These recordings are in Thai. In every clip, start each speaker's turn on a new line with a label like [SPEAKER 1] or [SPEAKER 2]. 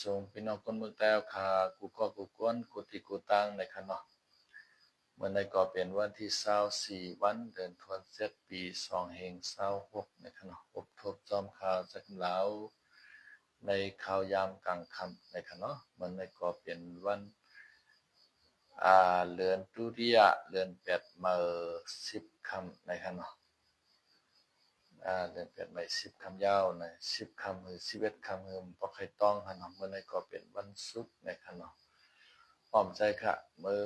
[SPEAKER 1] ส่งพี่น้องคนเมืองแต้วค่ะกูก็กูกวนกูติกูตังในคะเนาะเมื่อในก็เป็นวันที่24วันเดือนธันวาคมปี2526ในคะเนาะพบทบจอมข่าวจากลาวในข่าวยามกลางค่ำในคะเนาะเมื่อในก็เป็นวันเดือนตุลาเดือน8มื้อ10ค่ำในคะเนาะเดือน8มื้อ10ค่ำยาวใน10ค่ำหรือ11ค่ำคือบ่ค่อยต้องค่ะเนาะเมื่อในก็เป็นวันศุกร์ในคะเนาะอ้อมใจค่ะมื้อ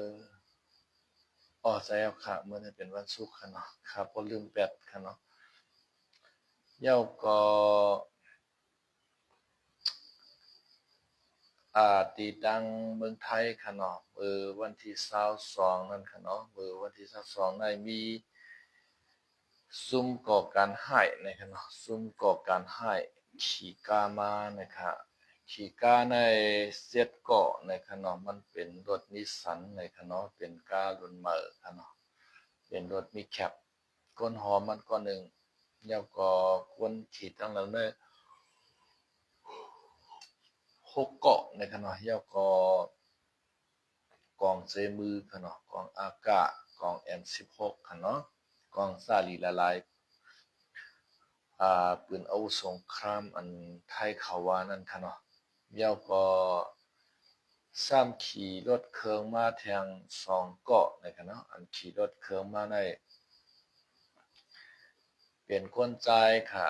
[SPEAKER 1] ใจเอาค่ะมื้อนี้เป็นวันศุกร์ค่ะเนาะครับบ่ลืมแปดค่ะเนาะเย้าก็ตีดังเมืองไทยค่ะเนาะวันที่22นั่นค่ะเนาะวันที่22ได้มีซุ่มก่อการร้ายนะคะเนาะซุ่มก่อการร้ายขี่กามานะคะขี่กาในเสียดเกาะนะคะเนาะมันเป็นรถนิสสันนะคะเนาะเป็นการุ่นใหม่ค่ะเนาะเป็นรถมีแคปก้นหอมมันก็หนึ่งแล้วก็คนขี่ทั้งหลังได้6เกาะนะคะเนาะแล้วก็กองเซมือค่ะเนาะกองอากาศกอง M16 ค่ะเนาะกองซาลีละลายปืนอาวุธสงครามอันไทยเขาว่านั่นค่ะเนาะแล้วก็ขี่รถเครื่องมาแทง2เกาะนะคะเนาะอันขี่รถเครื่องมาในเป็นคนจ่ายค่ะ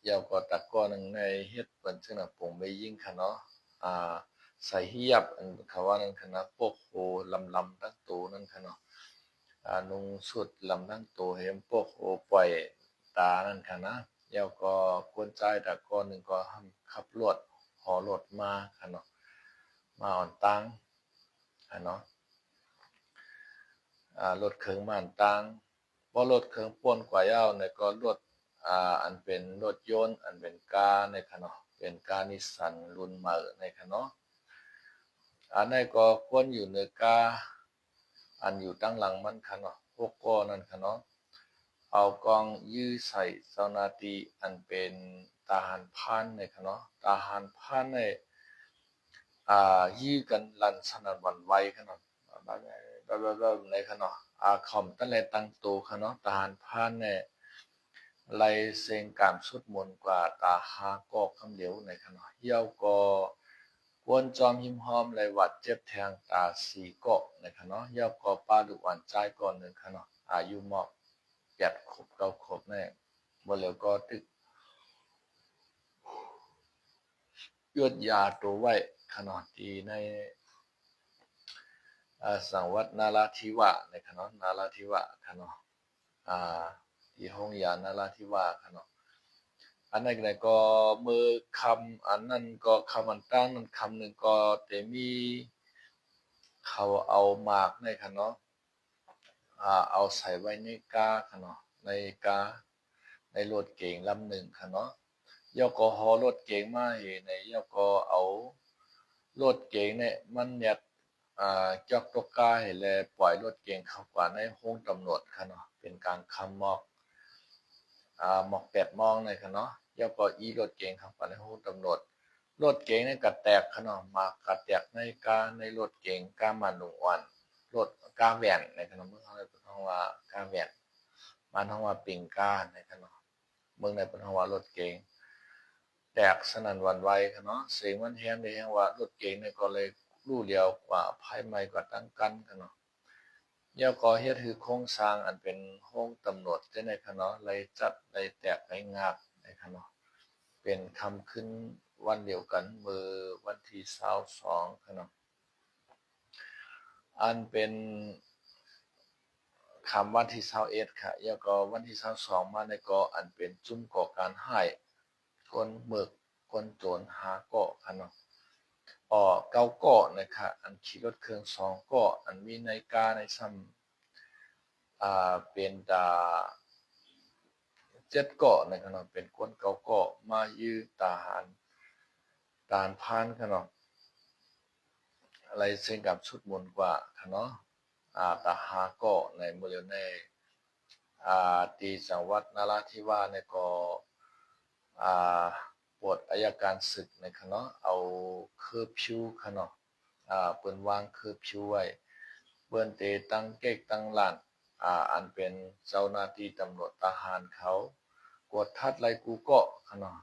[SPEAKER 1] แล้วก็ตะก้อหนึ่งในเฮ็ดเปิ้นซึ่งน่ะปงไปยิงค่ะเนาะใส่ฮิญาบอันเขาว่านั่นค่ะนะพวกโหลำๆทั้งตัวนั่นค่ะเนาะนุ่งสุดลำทั้งตัวเห็นพวกโหปล่อยตานั่นค่ะนะแล้วก็คนจ่ายตะก้อหนึ่งก็ขับรถหอรถมาค่ะเนาะมาอ่อนตังค่ะเนาะรถเครื่องมาอ่อนตังบ่รถเครื่องป่นกว่ายาวเนี่ยก็รถอันเป็นรถยนต์อันเป็นกาในค่ะเนาะเป็นกานิสสันรุ่นใหม่ในค่ะเนาะอันนั้นก็ควรอยู่ในกาอันอยู่ตั้งหลังมันค่ะเนาะพวกก็นั่นค่ะเนาะเอากองยื้อใส่เจ้าหน้าที่อันเป็นทหารพรานในค่ะเนาะทหารพรานในยื้อกันลั่นสนั่นหวั่นไหวค่ะเนาะแบบในค่ะเนาะคอมตั้งแต่ตั้งโตค่ะเนาะทหารพรานเนี่ยไล่เสียงการสุดมนต์กว่าตาหากอกคำเดียวในค่ะเนาะเหี่ยวก็กวนจอมหิมหอมไหลหวัดเจ็บแทงตาสีเกาะในค่ะเนาะเหี่ยวก็ป้าดุหวานใจก่อนหนึ่งค่ะเนาะอายุเหมาะ8ขวบ9ขวบแน่บ่แล้วก็ตึกยวดยาตัวไว้ค่ะเนาะที่ในสังวัดนาราธิวาสในค่ะเนาะนาราธิวาสค่ะเนาะที่ห้องยานาราธิวาสค่ะเนาะอันนั้นก็มือคำอันนั้นก็คำอันตั้งนั้นคำหนึ่งก็แต่มีเขาเอาหมากในค่ะเนาะเอาใส่ไว้ในกาค่ะเนาะในกาในรถเก๋งลำหนึ่งค่ะเนาะยกฮอรถเก๋งมาให้ในยกเอารถเก๋งเนี่ยมันยัดจอกตกกาให้แลปล่อยรถเก๋งเข้ากว่าในห้องตำรวจค่ะเนาะเป็นการคำมอกหมอก8 โมงในค่ะเนาะแล้วก็อีรถเก๋งเข้าไปในห้องตำรวจรถเก๋งเนี่ยก็แตกค่ะเนาะมากก็แตกในรถเก๋งกามันหนุ่งอ่อนรถกาแว่นในค่ะเนาะเมืองเฮาเพิ่นฮ้องว่ากาแว่นบ้านเฮาว่าปิงกาในค่ะเนาะเมืองใดเพิ่นฮ้องว่ารถเก๋งแตกสนั่นหวั่นไหวค่ะเนาะเสียงมันแรงได้แรงว่ารถเก๋งเนี่ยก็เลยรู้เดียวกว่าภายใหม่กว่าตั้งกันค่ะเนาะแล้วก็เฮ็ดให้โครงสร้างอันเป็นโรงตำรวจจังได๋ค่ะเนาะเลยจัดเลยแตกเลยงาบในค่ะเนาะเป็นค่ำคืนวันเดียวกันมื้อวันที่22ค่ะเนาะอันเป็นค่ำวันที่21ค่ะแล้วก็วันที่22มาเนี่ยก็อันเป็นซุ่มก่อการร้ายคนหมึกคนโจรหาเกาะค่ะเนาะ9เกาะนะคะอันขี่รถเครื่อง2เกาะอันมีนาฬิกาในซ้ำเป็น7เกาะนะคะเนาะเป็นคน9เกาะมายื้อทหารพรานค่ะเนาะอะไรเช่นกับชุดมนต์กว่าค่ะเนาะตาหาเกาะในบริเวณในที่จังหวัดนราธิวาสเนี่ยก็อ่า ปวดอายการศึกในเนาะเอาเคอร์ฟิวเนาะเปิ้นวางเคอร์ฟิวไว้เปิ้นเตตั้งเก๊กตั้งล้านอันเป็นเจ้าหน้าที่ตำรวจทหารเขากวดทัดไล่กูเกาะเนาะ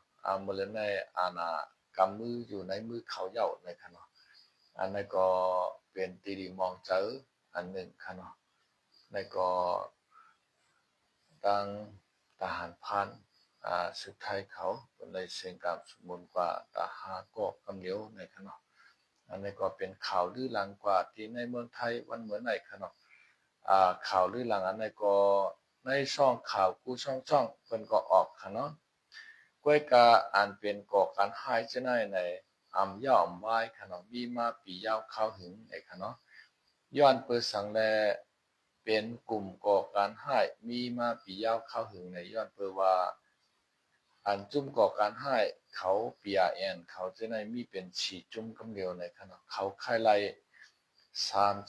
[SPEAKER 1] มื้อในกำมืออยู่ในมือเขาเหย้าในเนาะอันนั้นก็เป็นตีดีมองเจออันหนึ่งเนาะในก็ตั้งทหารพรานสุดท้ายเขาเป็นในเสียงการสมบูรณ์กว่าตาหาก็กำเหลียวในขณะอันนี้ก็เป็นข่าวลือหลังกว่าที่ในเมืองไทยวันเหมือนในขณะข่าวลือหลังอันนี้ก็ในช่องข่าวกู้ช่องเพิ่นก็ออกขณะก้วยกาอ่านเป็นก่อการหายจะได้ในย่อมไว้ขณะมีมาปียาวเข้าหึงในขณะย้อนเปิดสังแลเป็นกลุ่มก่อการให้มีมาปียาวเข้าหึงในย้อนเปิดว่าอันจุ่มก่อการให้เขาปียแอนเขาจะได้มีเป็นฉีจุ่มกำเดียวในขณะเขาไข่ไล่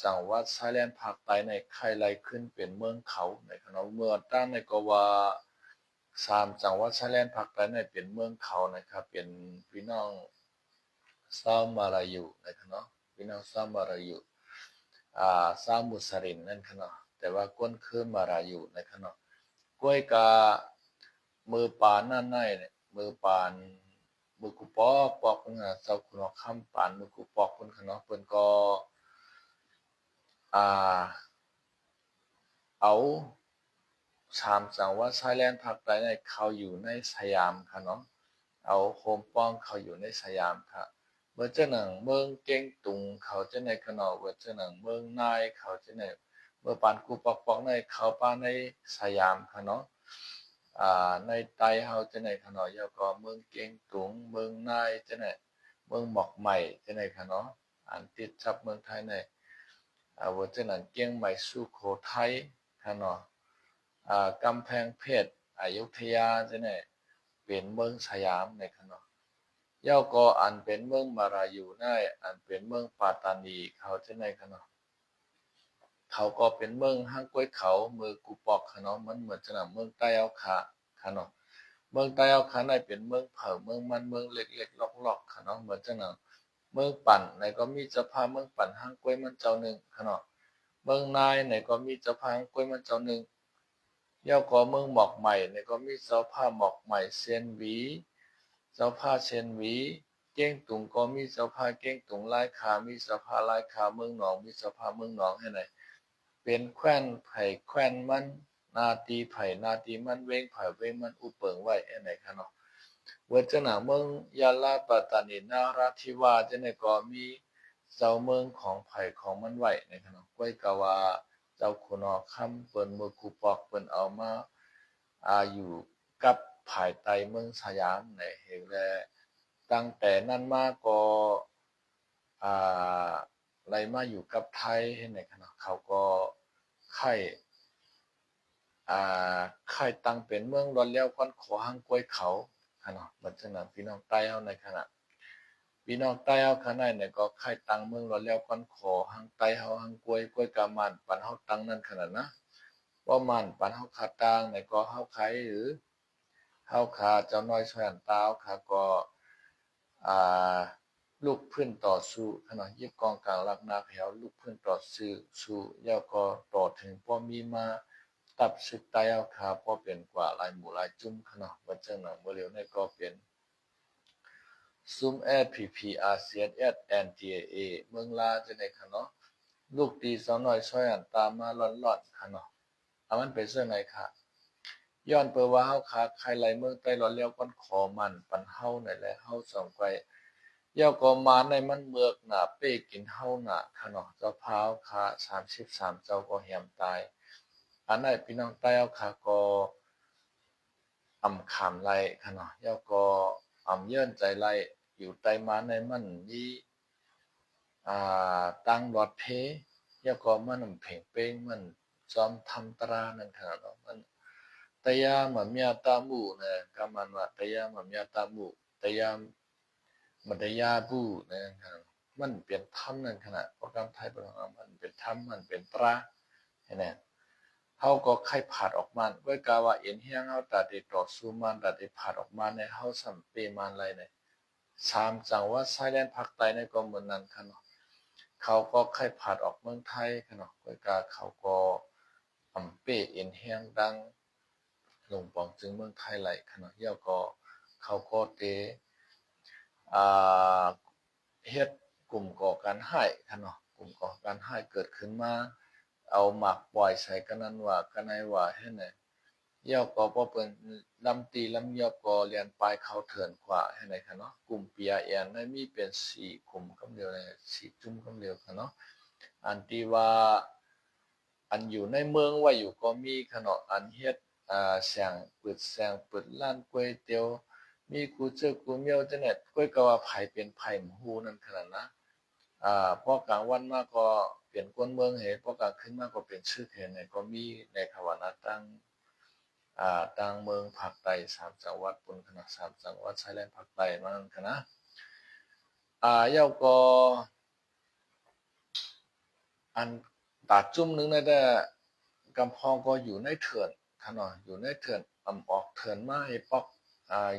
[SPEAKER 1] จังหวัดชายแดนภาคใต้ในไข่ไล่ขึ้นเป็นเมืองเขาในขณะเมื่อตั้งในก็ว่าจังหวัดชายแดนภาคใต้ในเป็นเมืองเขานะครับเป็นพี่น้องชาวมาลายูในขณะพี่น้องชาวมาลายูชาวมุสลิมนั่นขณะแต่ว่าก้นคือมาลายูในขณะก้วยกามือปานนั่นเนี่ยมือปานมือกุปอกปอกนะเจ้าคุณคำปานมือกุปอกคนขณะเพิ่นก็เอาจังหวัดชายแดนภาคใต้ในเขาอยู่ในสยามค่ะเนาะเอาโฮมป้องเขาอยู่ในสยามค่ะเมื่อเจ้าหนังเมืองเก้งตุงเขาจะในขนอเมื่อเจ้าหนังเมืองนายเขาจะในเมื่อปานกูปอกปอกในเขาป้าในสยามค่ะเนาะในไต้เฮาจะในขนอยาก็เมืองเก้งตุงเมืองนายจะในเมืองหมอกใหม่จะในค่ะเนาะอันติดจับเมืองไทยในว่าจะนั้นเกียงใหม่สุโขทัยค่ะเนาะกำแพงเพชรอยุธยาจะเนี่ยเป็นเมืองสยามในขณะย่อก็อันเป็นเมืองมารายูได้อันเป็นเมืองปัตตานีเขาจะในขณะเขาก็เป็นเมืองห้างก้วยเขาเมืองกุปอกขณะมันเหมือนจะนำเมืองใต้เอาขาขณะเมืองใต้เอาขาในเป็นเมืองเผาเมืองมันเมืองเล็กๆล็อกๆขณะเหมือนจะนำเมืองปั่นในก็มีเจ้าพาเมืองปั่นห้างก้วยมันเจ้าหนึ่งขณะเมืองนายในก็มีเจ้าพาห้างก้วยมันเจ้าหนึ่งย่อก็เมืองหมอกใหม่เนี่ยก็มีเจ้าผ้าหมอกใหม่เซียนหวีเจ้าผ้าเซียนหวีเก้งตุงก็มีเจ้าผ้าเก้งตุงลายขามีเจ้าผ้าลายขาเมืองหนองมีเจ้าผ้าเมืองหนองให้ไหนเป็นแคว้นไผ่แคว้นมันนาตีไผ่นาตีมันเว้งไผ่เว้งมันอุเปิงไว้ให้ไหนคะเนาะเวทนาเมืองยาลาปัตตานีนาราธิวาสจะในก็มีเจ้าเมืองของไผ่ของมันไว้ในคะเนาะก้วยกาวาเจ้าคุณอคำเปิ้นมือคูปอกเปิ้นเอามาอยู่กับภายใต้เมืองสยามในเฮงแลตั้งแต่นั้นมาก็อ่าไล่มาอยู่กับไทยให้ในขณะเขาก็ค่ายอ่ค่ายตั้งเป็นเมืองรอนแล้วก้อนขอหังกล้วยเขาขณะบัดนั้นพี่น้องใต้เฮาในขณะพี่น้องใต้เฮาขณะเนี่ยก็ค่ายตั้งเมืองรอนแล้วก้อนขอหังใต้เฮาหังกล้วยกล้วยกามันปันเฮาตั้งนั่นขนาดนะว่ามันปันเฮาขาตางในก็เฮาไขหรือเฮาขาเจ้าน้อยช่วยอันตาวขาก็อ่าลูกพื้นต่อสู้ขณะยิบกองกลางลักนาแถวลูกพื้นต่อสู้แล้วก็ต่อถึงพอมีมาตับศึกตายเอาขาพอเป็นกว่าลายหมู่ลายจุ้มขณะว่าจังหนังบ่เร็วในก็เป็นซุมแอดพีอาเซียนแอดแอนทีเอเมืองลาจะในขณะลูกตีสาวน้อยช่วยอันตามมาล่อนๆขณะมันเป็นเสื้อไหนค่ะย้อนเปิดว่าเฮาขาใครไหลเมืองใต้ร้อนแล้วก้อนขอมันปันเฮานั่นแหละเฮาสองไกเย่าก็มาในมันเมือกหนาเป้กินเฮาหนาขนอเจ้าพาวขา33เจ้าก็แหมตายอันไหนพี่น้องใต้เอาขาก็ขามไล่ขนเย่าก็เยื่นใจไล่อยู่ใต้มาในมันยี่ตั้งรอดเพเย่าก็มันเพ่งเป้งมันจอมทำตรานั่นขนาดมันตยามาเมียตามูนะกำมันว่าตยามาเมียตามูตยามันได้ยาบูนะครับมันเป็นถ้ำนั่นขนาดโปรแกรมไทยโปรแกรมมันเป็นถ้ำมันเป็นปลาเห็นไหม เฮาก็ไข้ผาดออกมันก้อยกาว่าเอ็นเฮียงเฮาตัดได้ต่อสู้มันตัดได้ผาดออกมาในเฮาสัมเปมันไรใน3จังหวัดชายแดนภาคใต้ในก็เหมือนนั้นค่ะเนาะเขาก็ไข้ผาดออกเมืองไทยค่ะเนาะก้อยกาเขาก็อำเปเอ็นเฮียงดังลงปองจึงเมืองไทยไหลค่ะเนาะเหี่ยวก็เขาก็เตอ่าเฮ็ดกลุ่มก่อการร้ายค่ะเนาะกลุ่มก่อการร้ายเกิดขึ้นมาเอาหมากปล่อยใส่กันนั้นว่ากันไหนว่าเฮ็ดไหนเหี่ยวก็บ่เปิ้นลำตีลำเหี่ยวก็เรียนปลายเขาเถื่อนกว่าเฮ็ดไหนค่ะเนาะกลุ่ม PRN นั้นมีเป็น4กลุ่มคำเดียวเลย4จุ่มคำเดียวค่ะเนาะอันที่ว่าอันอยู่ในเมืองว่าอยู่ก็มีค่ะเนาะอันเฮ็ดแสงเปิดร้านก๋วยเตี๋ยวมีกูเจอกูเมียวจังได๋ก้อยก็ว่าไผเป็นไผบ่ฮู้นั่นขนาดนะพอกลางวันมาก็เปลี่ยนคนเมืองเหพอกลางคืนมาก็เป็นชื่อเหเนี่ยก็มีในขวานะตั้งเมืองภาคใต้3จังหวัดปุ่นคณะ3จังหวัดชายแดนภาคใต้มานั่นคณะเย้าก็อันตาจุ่มนึงได้แต่กำพองก็อยู่ในเถื่อนค่ะเนาะอยู่ในเถื่อนออกเถื่อนมาให้ปอก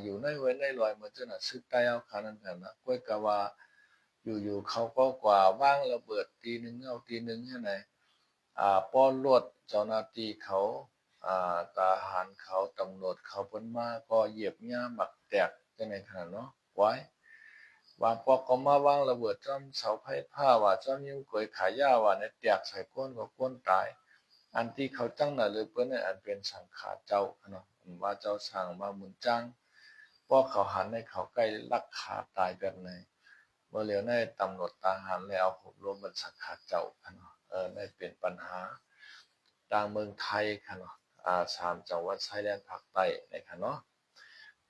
[SPEAKER 1] อยู่ในไว้ในลอยเหมือนจังน่ะซึกใต้เอาคันนั้นกันนะก้อยก็ว่าอยู่ๆเขาก็กว่าว่างระเบิดตีหนึ่งเอาตีหนึ่งใช่ไหมป้อนรวดเจ้าหน้าที่เขาทหารเขาตำรวจเขาเพิ่นมาก็เหยียบหญ้าหมักแตกจังได๋ขนาดเนาะไว้วางปอกก็มาวางระเบิดจ้อมเสาไฟฟ้าว่าจ้อมยิ้มกวยขายยาว่าเนี่ยแตกใส่ก้นก็ก้นตายอันที่เขาจังน่ะหรือเปิ้นเนี่ยอันเป็นสังขารเจ้าเนาะว่าเจ้าสั่งมาหมุนจังพอเขาหันให้เขาใกล้ลักขาตายแบบไหนบ่เหลียวในตำรวจทหารแล้วเอารวมมันสังขารเจ้าเนาะได้เป็นปัญหาต่างเมืองไทยค่ะเนาะ3จังหวัดชายแดนภาคใต้นะคะเนาะ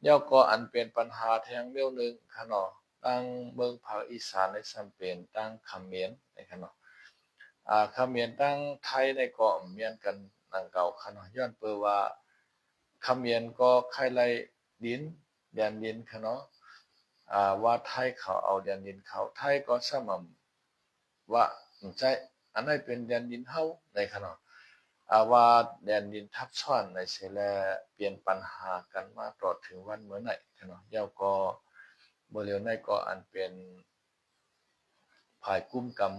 [SPEAKER 1] แล้วก็อันเป็นปัญหาแทงเดียวหนึงค่ะเนาะตั้งเมืองภาคอีสานในซัมเป็นตั้งเขมรนะคะเนาะเขมรตั้งไทยในก็เมียนกันดังเก่าค่ะเนาะย้อนเปิ่ว่าเขมรก็ใครไล่ดินแดนดินค่ะเนาะว่าไทยเขาเอาแดนดินเขาไทยก็สม่ำว่าใจอันนั้นเป็นแดนดินเฮาในค่ะเนาะว่าแดนดินทับซ้อนในเสแลเปลี่ยนปัญหากันมาตลอดถึงวันเมื่อไหร่ค่ะเนาะยาวก็บ่เร็วในก็อันเป็นภายกุ้มกำ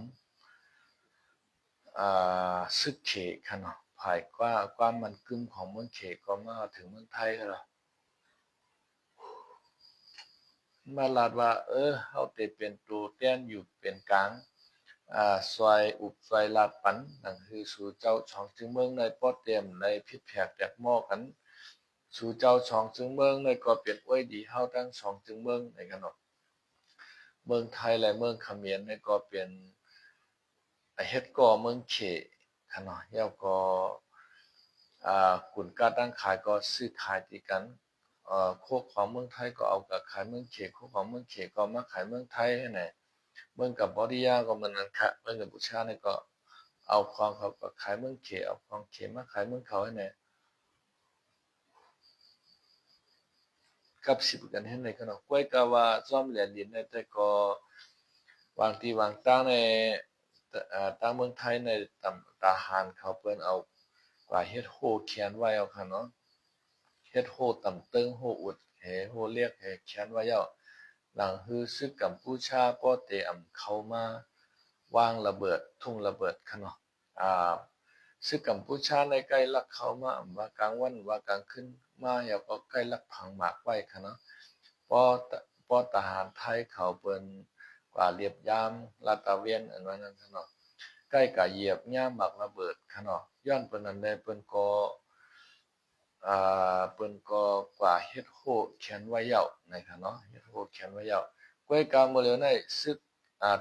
[SPEAKER 1] ซึกเขค่ะเนาะภายความมันกึมของเมืองเขก็มาถึงเมืองไทยแล้วมาลาดว่าเฮาได้เป็นตัวแต้นอยู่เป็นกลางซอยอุบซอยลาดปันนั่นคือสู่เจ้าช่องจึงเมืองในป้อเต็มในพิษแผกแตกหม้อกันสู่เจ้าช่องจึงเมืองในก็เปลี่ยนอ้วยดีเฮาทั้งช่องจึงเมืองในกันเนาะเมืองไทยและเมืองเขมรในก็เป็นเฮ็ดก่อเมืองเขค่ะเนาะแล้วก็กุนกาตั้งขายก็ซื้อขายติกันโคกของเมืองไทยก็เอากับขายเมืองเขโคกของเมืองเขก็มาขายเมืองไทยให้ไหนเมืองกับบอริยาก็เหมือนกันค่ะเมืองกัมพูชาเนี่ยก็เอาของเขาก็ขายเมืองเขเอาของเขมาขายเมืองเขาให้ไหนกับสิบกันให้ไหนกันเนาะกล้วยกะว่าซ่อมเหรียญดินในแต่ก็วางที่วางตั้งในตั้งเมืองไทยในตาหารเขาเปิ้นเอากว่าเฮ็ดโฮเขียนไว้เอาค่ะเนาะเฮ็ดโฮตำตึงโฮอุดโฮเรียกเขียนไว้เอาหลังฮือซึกกัมพูชาป้อเตอำเข้ามาวางระเบิดทุ่งระเบิดค่ะเนาะซึกกัมพูชาในใกล้ลักเข้ามาว่ากลางวันว่ากลางคืนมาแล้วก็ใกล้ลักผังหมากไว้ค่ะเนาะป้อทหารไทยเขาเปิ้นกว่าเรียบยามลาดตระเวนอันว่านั้นค่ะเนาะใกล้กะเหยียบย่ามหมากระเบิดค่ะเนาะย้อนเปิ้นนั้นได้เปิ้นก็เปิ้นก็กว่าเฮ็ดโฮเขียนไว้แล้วนะคะเนาะเฮ็ดโฮเขียนไว้แล้วกวยกามื้อเหลียวในซึก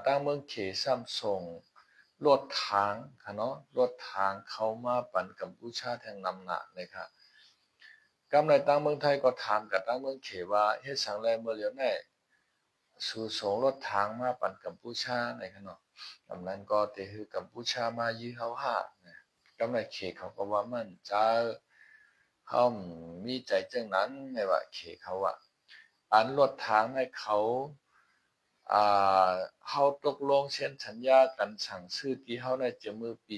[SPEAKER 1] ตั้งเมืองเขซ้ำส่งรถถังค่ะเนาะรถถังเข้ามาปั่นกัมพูชาแทงนำหน้านะคะกำไรตั้งเมืองไทยก็ถามกับตั้งเมืองเขว่าเฮ็ดสังแลมื้อเหลียวในสู่ส่งรถถังมาปั่นกัมพูชานะคะเนาะกำนั้นก็สิฮือกัมพูชามายื้อเฮาหากำไรเขเขาก็ว่ามันจะเขามีใจจังนั้นไม่ว่าเขเขาอะอันรถถังให้เขาอ่เฮาตกลงเซ็นสัญญากันสั่งซื้อที่เฮาได้จะมือปี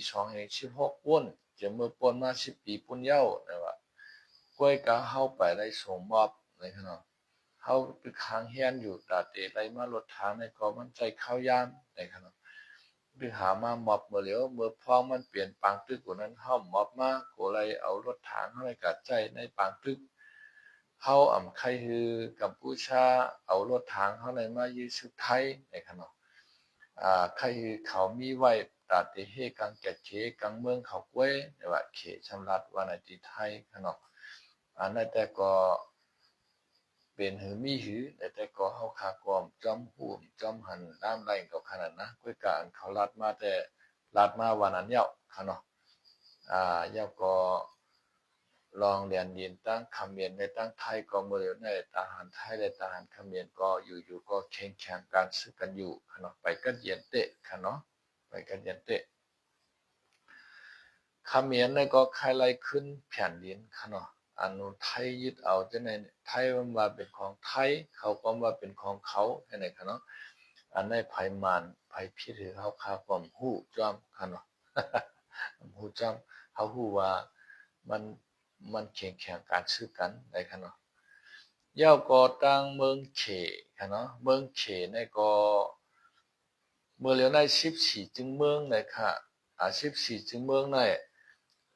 [SPEAKER 1] 2016วุ่น จะเมื่อป่นมา10 ปีปุ่นเย้านะว่ากล้วยกะเฮาไปได้ส่งมอบในขนาดเฮาไปค้างเฮียนอยู่ตาเตไปมารถทางในก็มันใจเข้ายามในขนาดไปหามามอบเมื่อเหลียวเมื่อพองมันเปลี่ยนปางตึกกว่านั้นเฮามอบมาโกเลยเอารถทางเฮาในกัดใจในปางตึกเฮาอ่ำไคคือกัมพูชาเอารถทางเฮาในมายื้อสุดไทยในขนาดใครเขามีไว้ตาเตเฮกังแกะเขกังเมืองเขากล้วยในว่าเขชำรัดว่าในที่ไทยขนาดอันนั้นแต่ก็เป็นหือมีหือแต่ก็เฮาคากอมจอมหูมจอมหันน้ำไหลก็ขนาดนะกล้วยกานเขาลัดมาแต่ลัดมาวันนั้นเย้าค่ะเนาะเย้าก็ลองเรียนยินตั้งคำเมียนในตั้งไทยก็มือในทหารไทยและทหารเขมรก็อยู่ๆก็แข่งขันการซื้อกันอยู่ค่ะเนาะไปกันเย็นเตะค่ะเนาะไปกันเย็นเตะเขมรในก็ใครไล่ขึ้นแผ่นดินค่ะเนาะอันนู้นไทยยึดเอาจะในไทยมันว่าเป็นของไทยเขาก็ว่าเป็นของเขาแค่ไหนค่ะเนาะอันในไผมานไผพิถือเขาคาความหู้จอมค่ะเนาะหู้จอมเขาหู้ว่ามันแข่งการซื้อกันได้ค่ะเนาะเย้าก็ตั้งเมืองเขค่ะเนาะเมืองเขในก็เมื่อเหลียวใน14จึงเมืองในค่ะ14จึงเมืองใน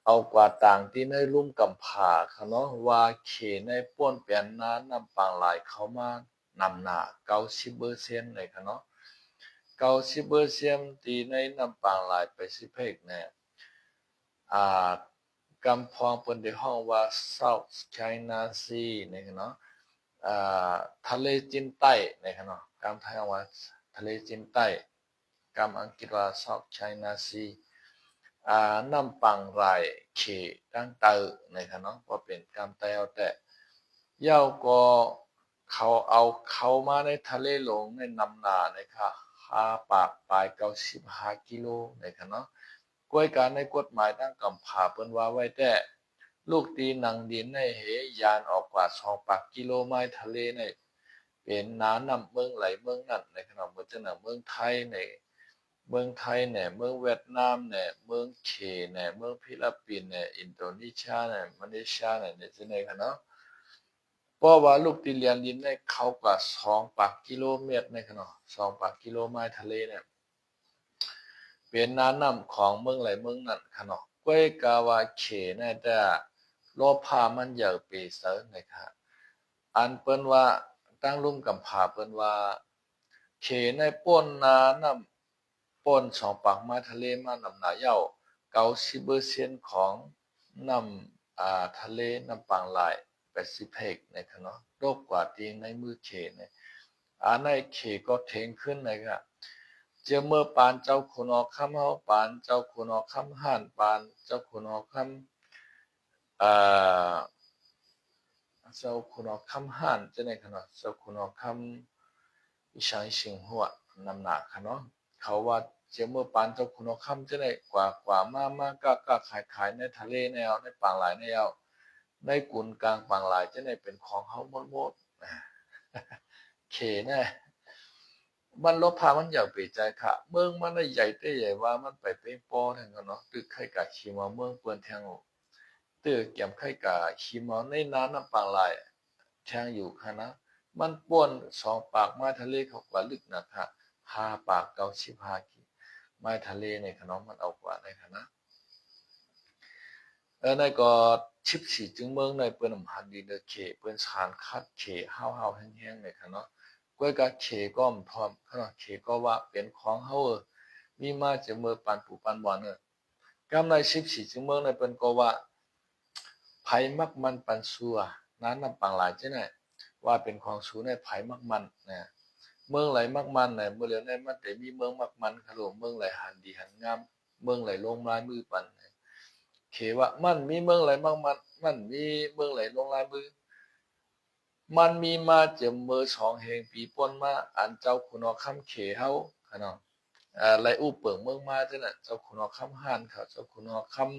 [SPEAKER 1] เอากว่าต่างที่ในลุ่มกำผาค่ะเนาะว่าเขในป้วนเปลี่ยนน้านำปางหลายเข้ามานำหน้า90%เลยค่ะเนาะ90%ที่ในนำปางหลายไปสิเพกเนี่ยกำพองเปิ้นได้ฮ้องว่า South China Sea นี่เนาะทะเลจีนใต้นะครับเนาะกำไทยว่าทะเลจีนใต้กำอังกฤษว่า South China Sea น้ำปังไรเขตั้งเตอนะครับเนาะก็เป็นกำไตเอาแต่เย้าก็เขาเอาเข้ามาในทะเลหลงในนำหนานะครับ5 ปากปลาย95 กิโลนะครับเนาะกล้วยการในกฎหมายตั้งกำผาเปิ้นว่าไว้แต่ลูกตีหนังดินในเหยานออกกว่า2 ปากกิโลไม้ทะเลในเป็นน้านำเมืองไหลเมืองนั่นในขณะเมืองจังหวัดเมืองไทยในเมืองไทยเนี่ยเมืองเวียดนามเนี่ยเมืองเคเนี่ยเมืองฟิลิปปินส์เนี่ยอินโดนีเซียเนี่ยมาเลเซียเนี่ยในจังได๋ค่ะเนาะเพราะว่าลูกตีเลียนดินในเขากว่า2 ปากกิโลเมตรในขณะ2 ปากกิโลไม้ทะเลเนี่ยเป็นน้านำของเมืองไหลเมืองนั่นค่ะเนาะกวยกาวาเขเนี่ยแต่โลภามันใหญ่เปเสอนะครับอันเปิ้นว่าตั้งลุ่มกำผาเปิ้นว่าเขในป่นนานำป่น2 ปากมาทะเลมานำหนาเย้า90%ของน้ำทะเลน้ำปางหลายแปซิฟิกนะครับเนาะโลกกว่าตีในมือเขเนี่ยในเขก็เทงขึ้นนะครับเจอเมื่อปานเจ้าคุณออกคำเฮาปานเจ้าคุณออกคำห่านปานเจ้าคุณออกคำเจ้าคุณออกคำห่านจะในขนาดเจ้าคุณออกคำอิชังชิงหัวนำหนักค่ะเนาะเขาว่าเจอเมื่อปานเจ้าคุณออกคำจะได้กว่ามาก็ขายในทะเลแนวในปางหลายแนวในกุนกลางปางหลายจะได้เป็นของเฮาหมดเขแน่มันลบพามันอยากไปใจค่ะเมืองมันได้ใหญ่ได้ใหญ่ว่ามันไปเป็นปอทั้งกันเนาะตึกไข่กะขีมาเมืองเปิ้นแทงตึกเกี่ยมไข่กะขีมาในน้ำปางหลายแทงอยู่ค่ะนะมันป่วน2 ปากไม้ทะเลเขากว่าลึกนะคะ5 ปาก95กิไม้ทะเลในขนมมันเอากว่าในค่ะนะในก็14จึงเมืองในเปิ้นหันดีเดเขเปิ้นสานคัดเขเฮาๆแห้งๆในค่ะเนาะกวยกะเขก็พร้อมค่ะเนาะเขก็ว่าเป็นของเฮามีมาจะเมื่อปานปู่ปานบ่อนกำไร14จึงเมืองในเปิ้นก็ว่าไผมักมันปันซัวนั้นนำปังหลายจังได๋ว่าเป็นของสูในไผมักมันนะเมืองไหลมักมันน่ะเมื่อเหลียวในมันแต่มีเมืองมักมันค่ะโลเมืองไหลหันดีหันงามเมืองไหลลงลายมือปันเขว่ามันมีเมืองไหลมักมันมันมีเมืองไหลลงลายมือมันมีมาจะเมื่อ2แห่งปีป่นมาอันเจ้าคุณออกคำเขเฮาค่ะเนาะไหลอู้เปิงเมืองมาจังน่ะเจ้าคุณออกคำห่านค่ะเจ้าคุณออกคำ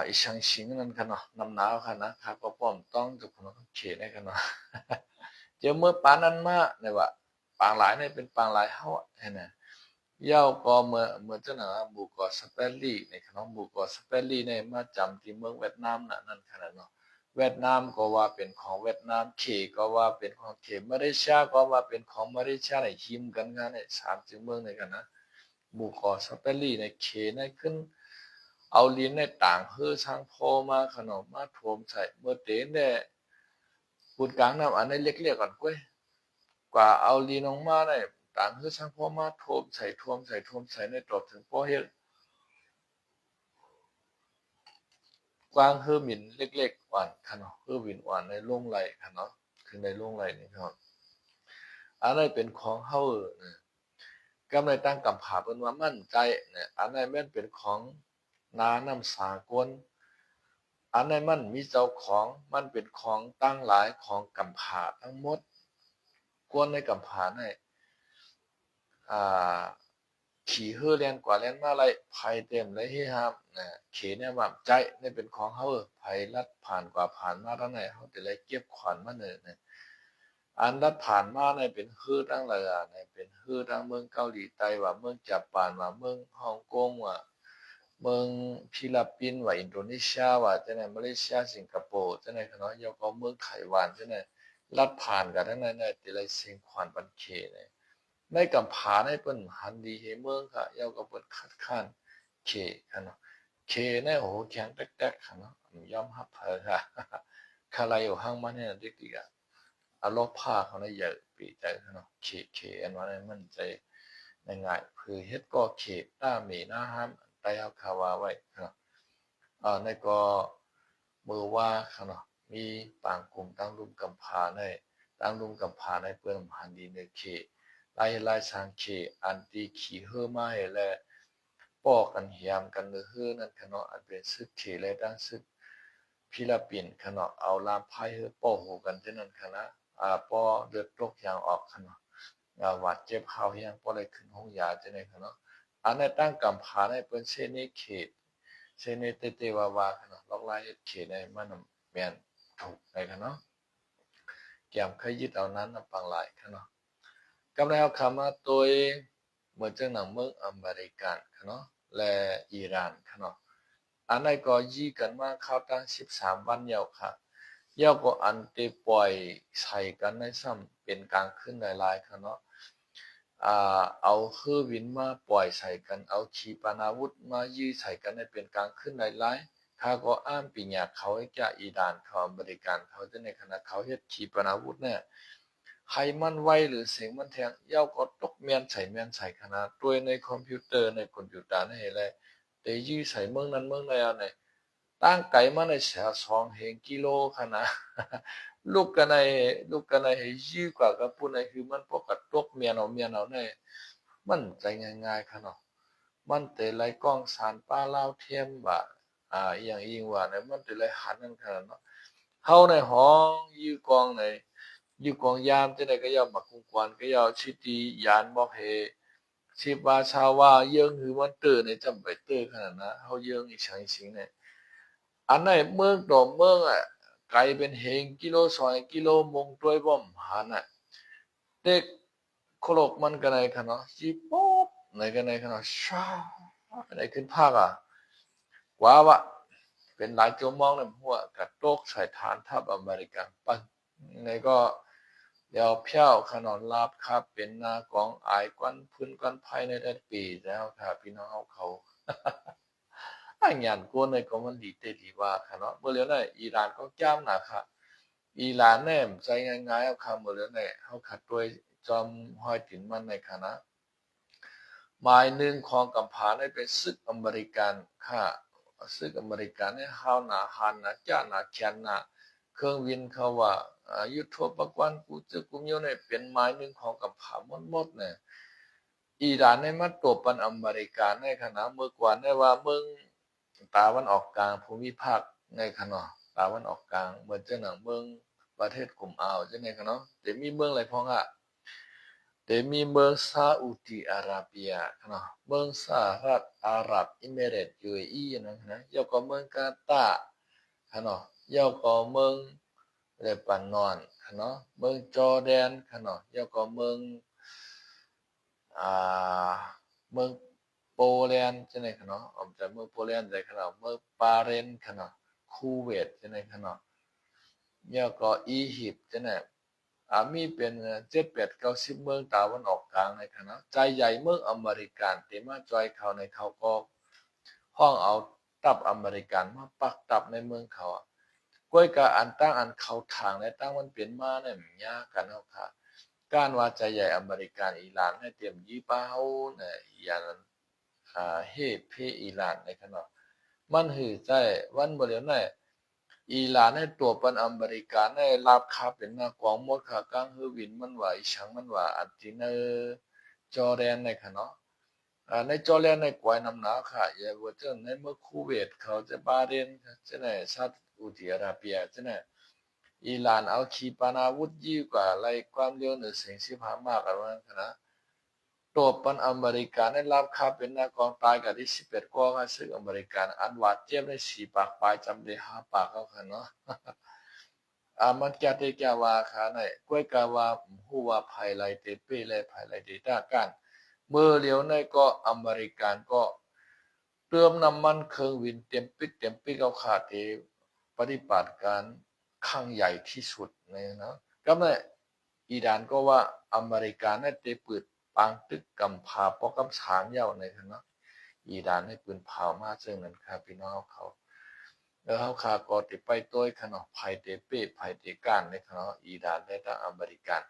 [SPEAKER 1] อีช่างชิงนั่นค่ะเนาะนำหนาวค่ะนะครับก็ป้อมต้องเจ้าคุณออกคำเขได้ค่ะเนาะเจอเมื่อปานนั้นมาเนี่ยว่าปางหลายเนี่ยเป็นปางหลายเฮาเห็นน่ะ เย้าก็เมื่อเจ้าหน้าหมู่เกาะสเปรลี่ในขนมหมู่เกาะสเปรลี่ในมาจำที่เมืองเวียดนามนั่นขนาดเนาะเวียดนามก็ว่าเป็นของเวียดนามเคก็ว่าเป็นของเคมาเลเซียก็ว่าเป็นของมาเลเซียในหิมกันงานในสามจึงเมืองในกันนะหมู่เกาะสเปรลี่ในเคในขึ้นเอาลิ้นในต่างเฮือช่างพอมาขนมมาทวมใส่เมื่อเต้นเนี่ยปูนกลางน้ำอันนี้เรียกก่อนก้วยกว่าเอาลิ้นออกมาในต่างเฮือช่างพอมาทวมใส่ในตอบถึงพอเฮ็ด กว้างเฮือหมินเล็กๆอ่อนคันเนาะเฮือหมินอ่อนในโรงไหลคันเนาะคือในโรงไหลนี่ครับอันนั้นเป็นของเฮาเนี่ยกำไรตั้งกำผาเปิ้นว่ามั่นใจเนี่ยอันนั้นแม่นเป็นของนาน้ำสากลอันนั้นมันมีเจ้าของมันเป็นของตั้งหลายของกำผาทั้งหมดกวนในกำผาในอ่าขี่เฮือเลียนกว่าเลียนมาไรไผเต็มเลยเฮฮับนะเขเนี่ยว่าใจนี่เป็นของเฮาไผลัดผ่านกว่าผ่านมาทางไหนเฮาแต่ละเก็บขวัญมาเนี่ยอันลัดผ่านมาในเป็นฮือทั้งหลายในเป็นฮือทั้งเมืองเกาหลีใต้ว่าเมืองญี่ปุ่นว่าเมืองฮ่องกงว่าเมืองฟิลิปปินส์ว่าอินโดนีเซียว่าจังได๋มาเลเซียสิงคโปร์จังได๋เนาะแล้วก็เมืองไต้หวันจังได๋ลัดผ่านกันทั้งนั้นเนี่ยแต่ละสิ่งขวัญปันเขเนี่ย ในกำผาในเปิ้นหันดีเฮเมืองค่ะยาวก็เปิ้นคัดค้านเคค่ะเนาะเคในโอ้แข็งแต๊กๆค่ะเนาะยอมรับเผอค่ะคาไลอยู่ห้างมันเนี่ยเด็กๆอ่ะอารมณ์พาเขาในใหญ่ปีใจค่ะเนาะเคอันว่าในมันใจง่ายๆคือเฮ็ดก็เคต้าเมหน้าห้ามไตเอาคาวาไว้ค่ะเนาะในก็มือว่าค่ะเนาะมีปางกลุ่มตั้งรุ่มกำผาในตั้งรุ่มกำผาในเปิ้นหันดีในเค lai sang ke anti ki he ma he le po kan hiam kan le he nan kano an be sik ke le dan sik ฟิลิปปินส์ขณะเอาลามไพ่เฮป้อหูกันที่นั่นคณะป้อเลือดตกยางออกขณะหวาดเจ็บเฮาเฮียงป้อเลยขึ้นห้องยาที่นั่นคณะอันในตั้งกำผาในเป็นเซเนเขตเซเนเตเตวาวาขณะล็อกไล่เขตในมันเมียนถูกในคณะแกมเคยยึดเอานั้นปังหลายขณะ กำลังเอาคำว่าตัวเหมือนจังหนังเมืองอเมริกันเนาะและอิหร่านเนาะอันนั้นก็ยีกันมาเข้าตั้ง13 วันยาวค่ะยาวก็อันเตปล่อยใส่กันในซ้ำเป็นกลางขึ้นหลายๆเนาะเอาเครื่องบินมาปล่อยใส่กันเอาขีปนาวุธมายีใส่กันในเป็นกลางขึ้นหลายๆข้าก็อ้างปีญาเขาให้แก่อิหร่านเขาอเมริกันเขาจะในขณะเขาเฮ็ดขีปนาวุธเนี่ย ใครมันไวหรือเสียงมันแทงเย้าก็ตกเมียนใส่ขนาดด้วยในคอมพิวเตอร์ในคอมพิวเตอร์นี่แหละแต่ยื้อใส่เมืองนั้นเมืองใดอันไหนตั้งไก่มาในแสสองเฮงกิโลขนาดลูกกันในยื้อกว่ากับปุ่นในคือมันพวกกระตกเมียนเอาเนี่ยมันใจง่ายๆขนาดมันแต่ไรกล้องสารป้าเล่าเทียมว่าอย่างยิ่งว่าเนี่ยมันแต่ไรหันนั่นขนาดเนาะเฮาในห้องยื้อกองใน อยู่กองยามจะได้ก็ยอมมาคุงกวนก็ยอมชิตียานบอกเฮชิบาชาวว่าเยื่องหือมันเตอร์ในจำไปเตอร์ขนาดนะเขาเยื่องอีกชังสิงเนี่ยอันไหนเมืองต่อเมืองอ่ะไกลเป็นเฮงกิโล2 กิโลมงตัวยบ่มหันอ่ะเด็กโคลกมันกันไหนขนาดจีป๊อบไหนกันไหนขนาดชาไหนขึ้นภาคอ่ะว้าวะเป็นหลายจัวมองเลยหัวกระโตกใส่ฐานทัพอเมริกันปั้นในก็ เดี๋ยวเพี้ยวขนนลาบครับเป็นนากองอายกวนพื้นกวนภัยในแต่ปีแล้วครับพี่น้องเขาอันยันกวนในก็มันดีเตดีว่าขนาดเมื่อเร็วเนี่ยอิหร่านก็จ้ามนะครับอิหร่านเนี่ยใจง่ายๆเอาคำเมื่อเร็วเนี่ยเขาขัดด้วยจอมห้อยถิ่นมันในคณะหมายหนึ่งของกัมพาเนี่ยเป็นซึกอเมริกันค่ะซึกอเมริกันเนี่ยเฮาหนาหันนะจ้าหนาแขนนะ เครื่องวินเขาว่ายุทโธปกรณ์กูจะกุมโยเนี่ยเป็นไม้หนึ่งของกับผาหมดเนี่ยอิหร่านในมัดตัวปันอเมริกาในขณะเมื่อกว่าในว่าเมืองตาวันออกกลางภูมิภาคในขณะตาวันออกกลางเหมือนเจ้าหนังเมืองประเทศกลุ่มอ่าวใช่ไหมขณะแต่มีเมืองอะไรพ้องอ่ะแต่มีเมืองซาอุดิอาระเบียขณะเมืองสหรัฐอาหรับอิมิเรตส์ UAE นะยกเมืองกาตาร์ขณะยกเมือง เลบานอนเนาะเมืองจอร์แดนเนาะแล้วก็เมืองอ่า เมืองโปแลนด์ใช่ไหมคะเนาะออกจากเมืองโปแลนด์ได้ขนาดเมืองบาเรนขนาดคูเวตใช่ไหมคะเนาะแล้วก็อียิปต์ใช่ไหมมีเป็น7-8-90เมืองตะวันออกกลางในคะเนาะใจใหญ่เมืองอเมริกันเต็มาจอยเขาในเขาก็ห้องเอาตับอเมริกันมาปักตับในเมืองเขาก้อยกะอันตั้งอันเขาทางและตั้งมันเปลี่ยนมาเนี่ยมันยากกันเอาค่ะการว่าใจใหญ่อเมริกันอิหร่านให้เตรียมยี่ป้าเนี่ยอย่างเฮเพอิหร่านในขณะมันหือใจวันบริเวณเนี่ยอิหร่านให้ตัวเป็นอเมริกันให้รับคาเป็นหน้ากองหมดค่ะกังฮือวินมันว่าอีชังมันว่าอันที่เนอจอร์แดนในขณะในจอร์แดนในกวายน้ำหนาวค่ะอย่าว่าเจ้าในเมื่อคูเวตเขาจะบาเรนจะไหนซาอุดิอาระเบียจะไหนอิหร่านเอาขีปนาวุธยิ่งกว่าไรความเร็วเหนือเสียง15 มากกว่านั้นนะตัวปันอเมริกันได้รับค่าเป็นนักกองตายกับที่11กว่าซึ่งอเมริกันอันวัดเจ็บได้4 ปากปลายจำได้5 ปากเขาค่ะเนาะมันแก่เตแก่ว่าค่ะไหนกล้วยกาว่าหัวภายไลเตเป้และภายไลเตต้ากันเมื่อเลียวในก็อเมริกันก็เติมน้ำมันเครื่องวินเต็มปิกเอาขาดเทปฏิบัติการครั้งใหญ่ที่สุดเลยนะก็เนี่ยอิหร่านก็ว่าอเมริกันได้เตะปืนปางตึกกำพาป้องกำฉางยาวในคณะอิหร่านให้ปืนเผามาซึ่งนั้นครับพี่น้องเขาแล้วเขาขาก็ติไปตัวขนาดภัยเตเป้ภัยเตการในคณะอิหร่านได้ตั้งอเมริกัน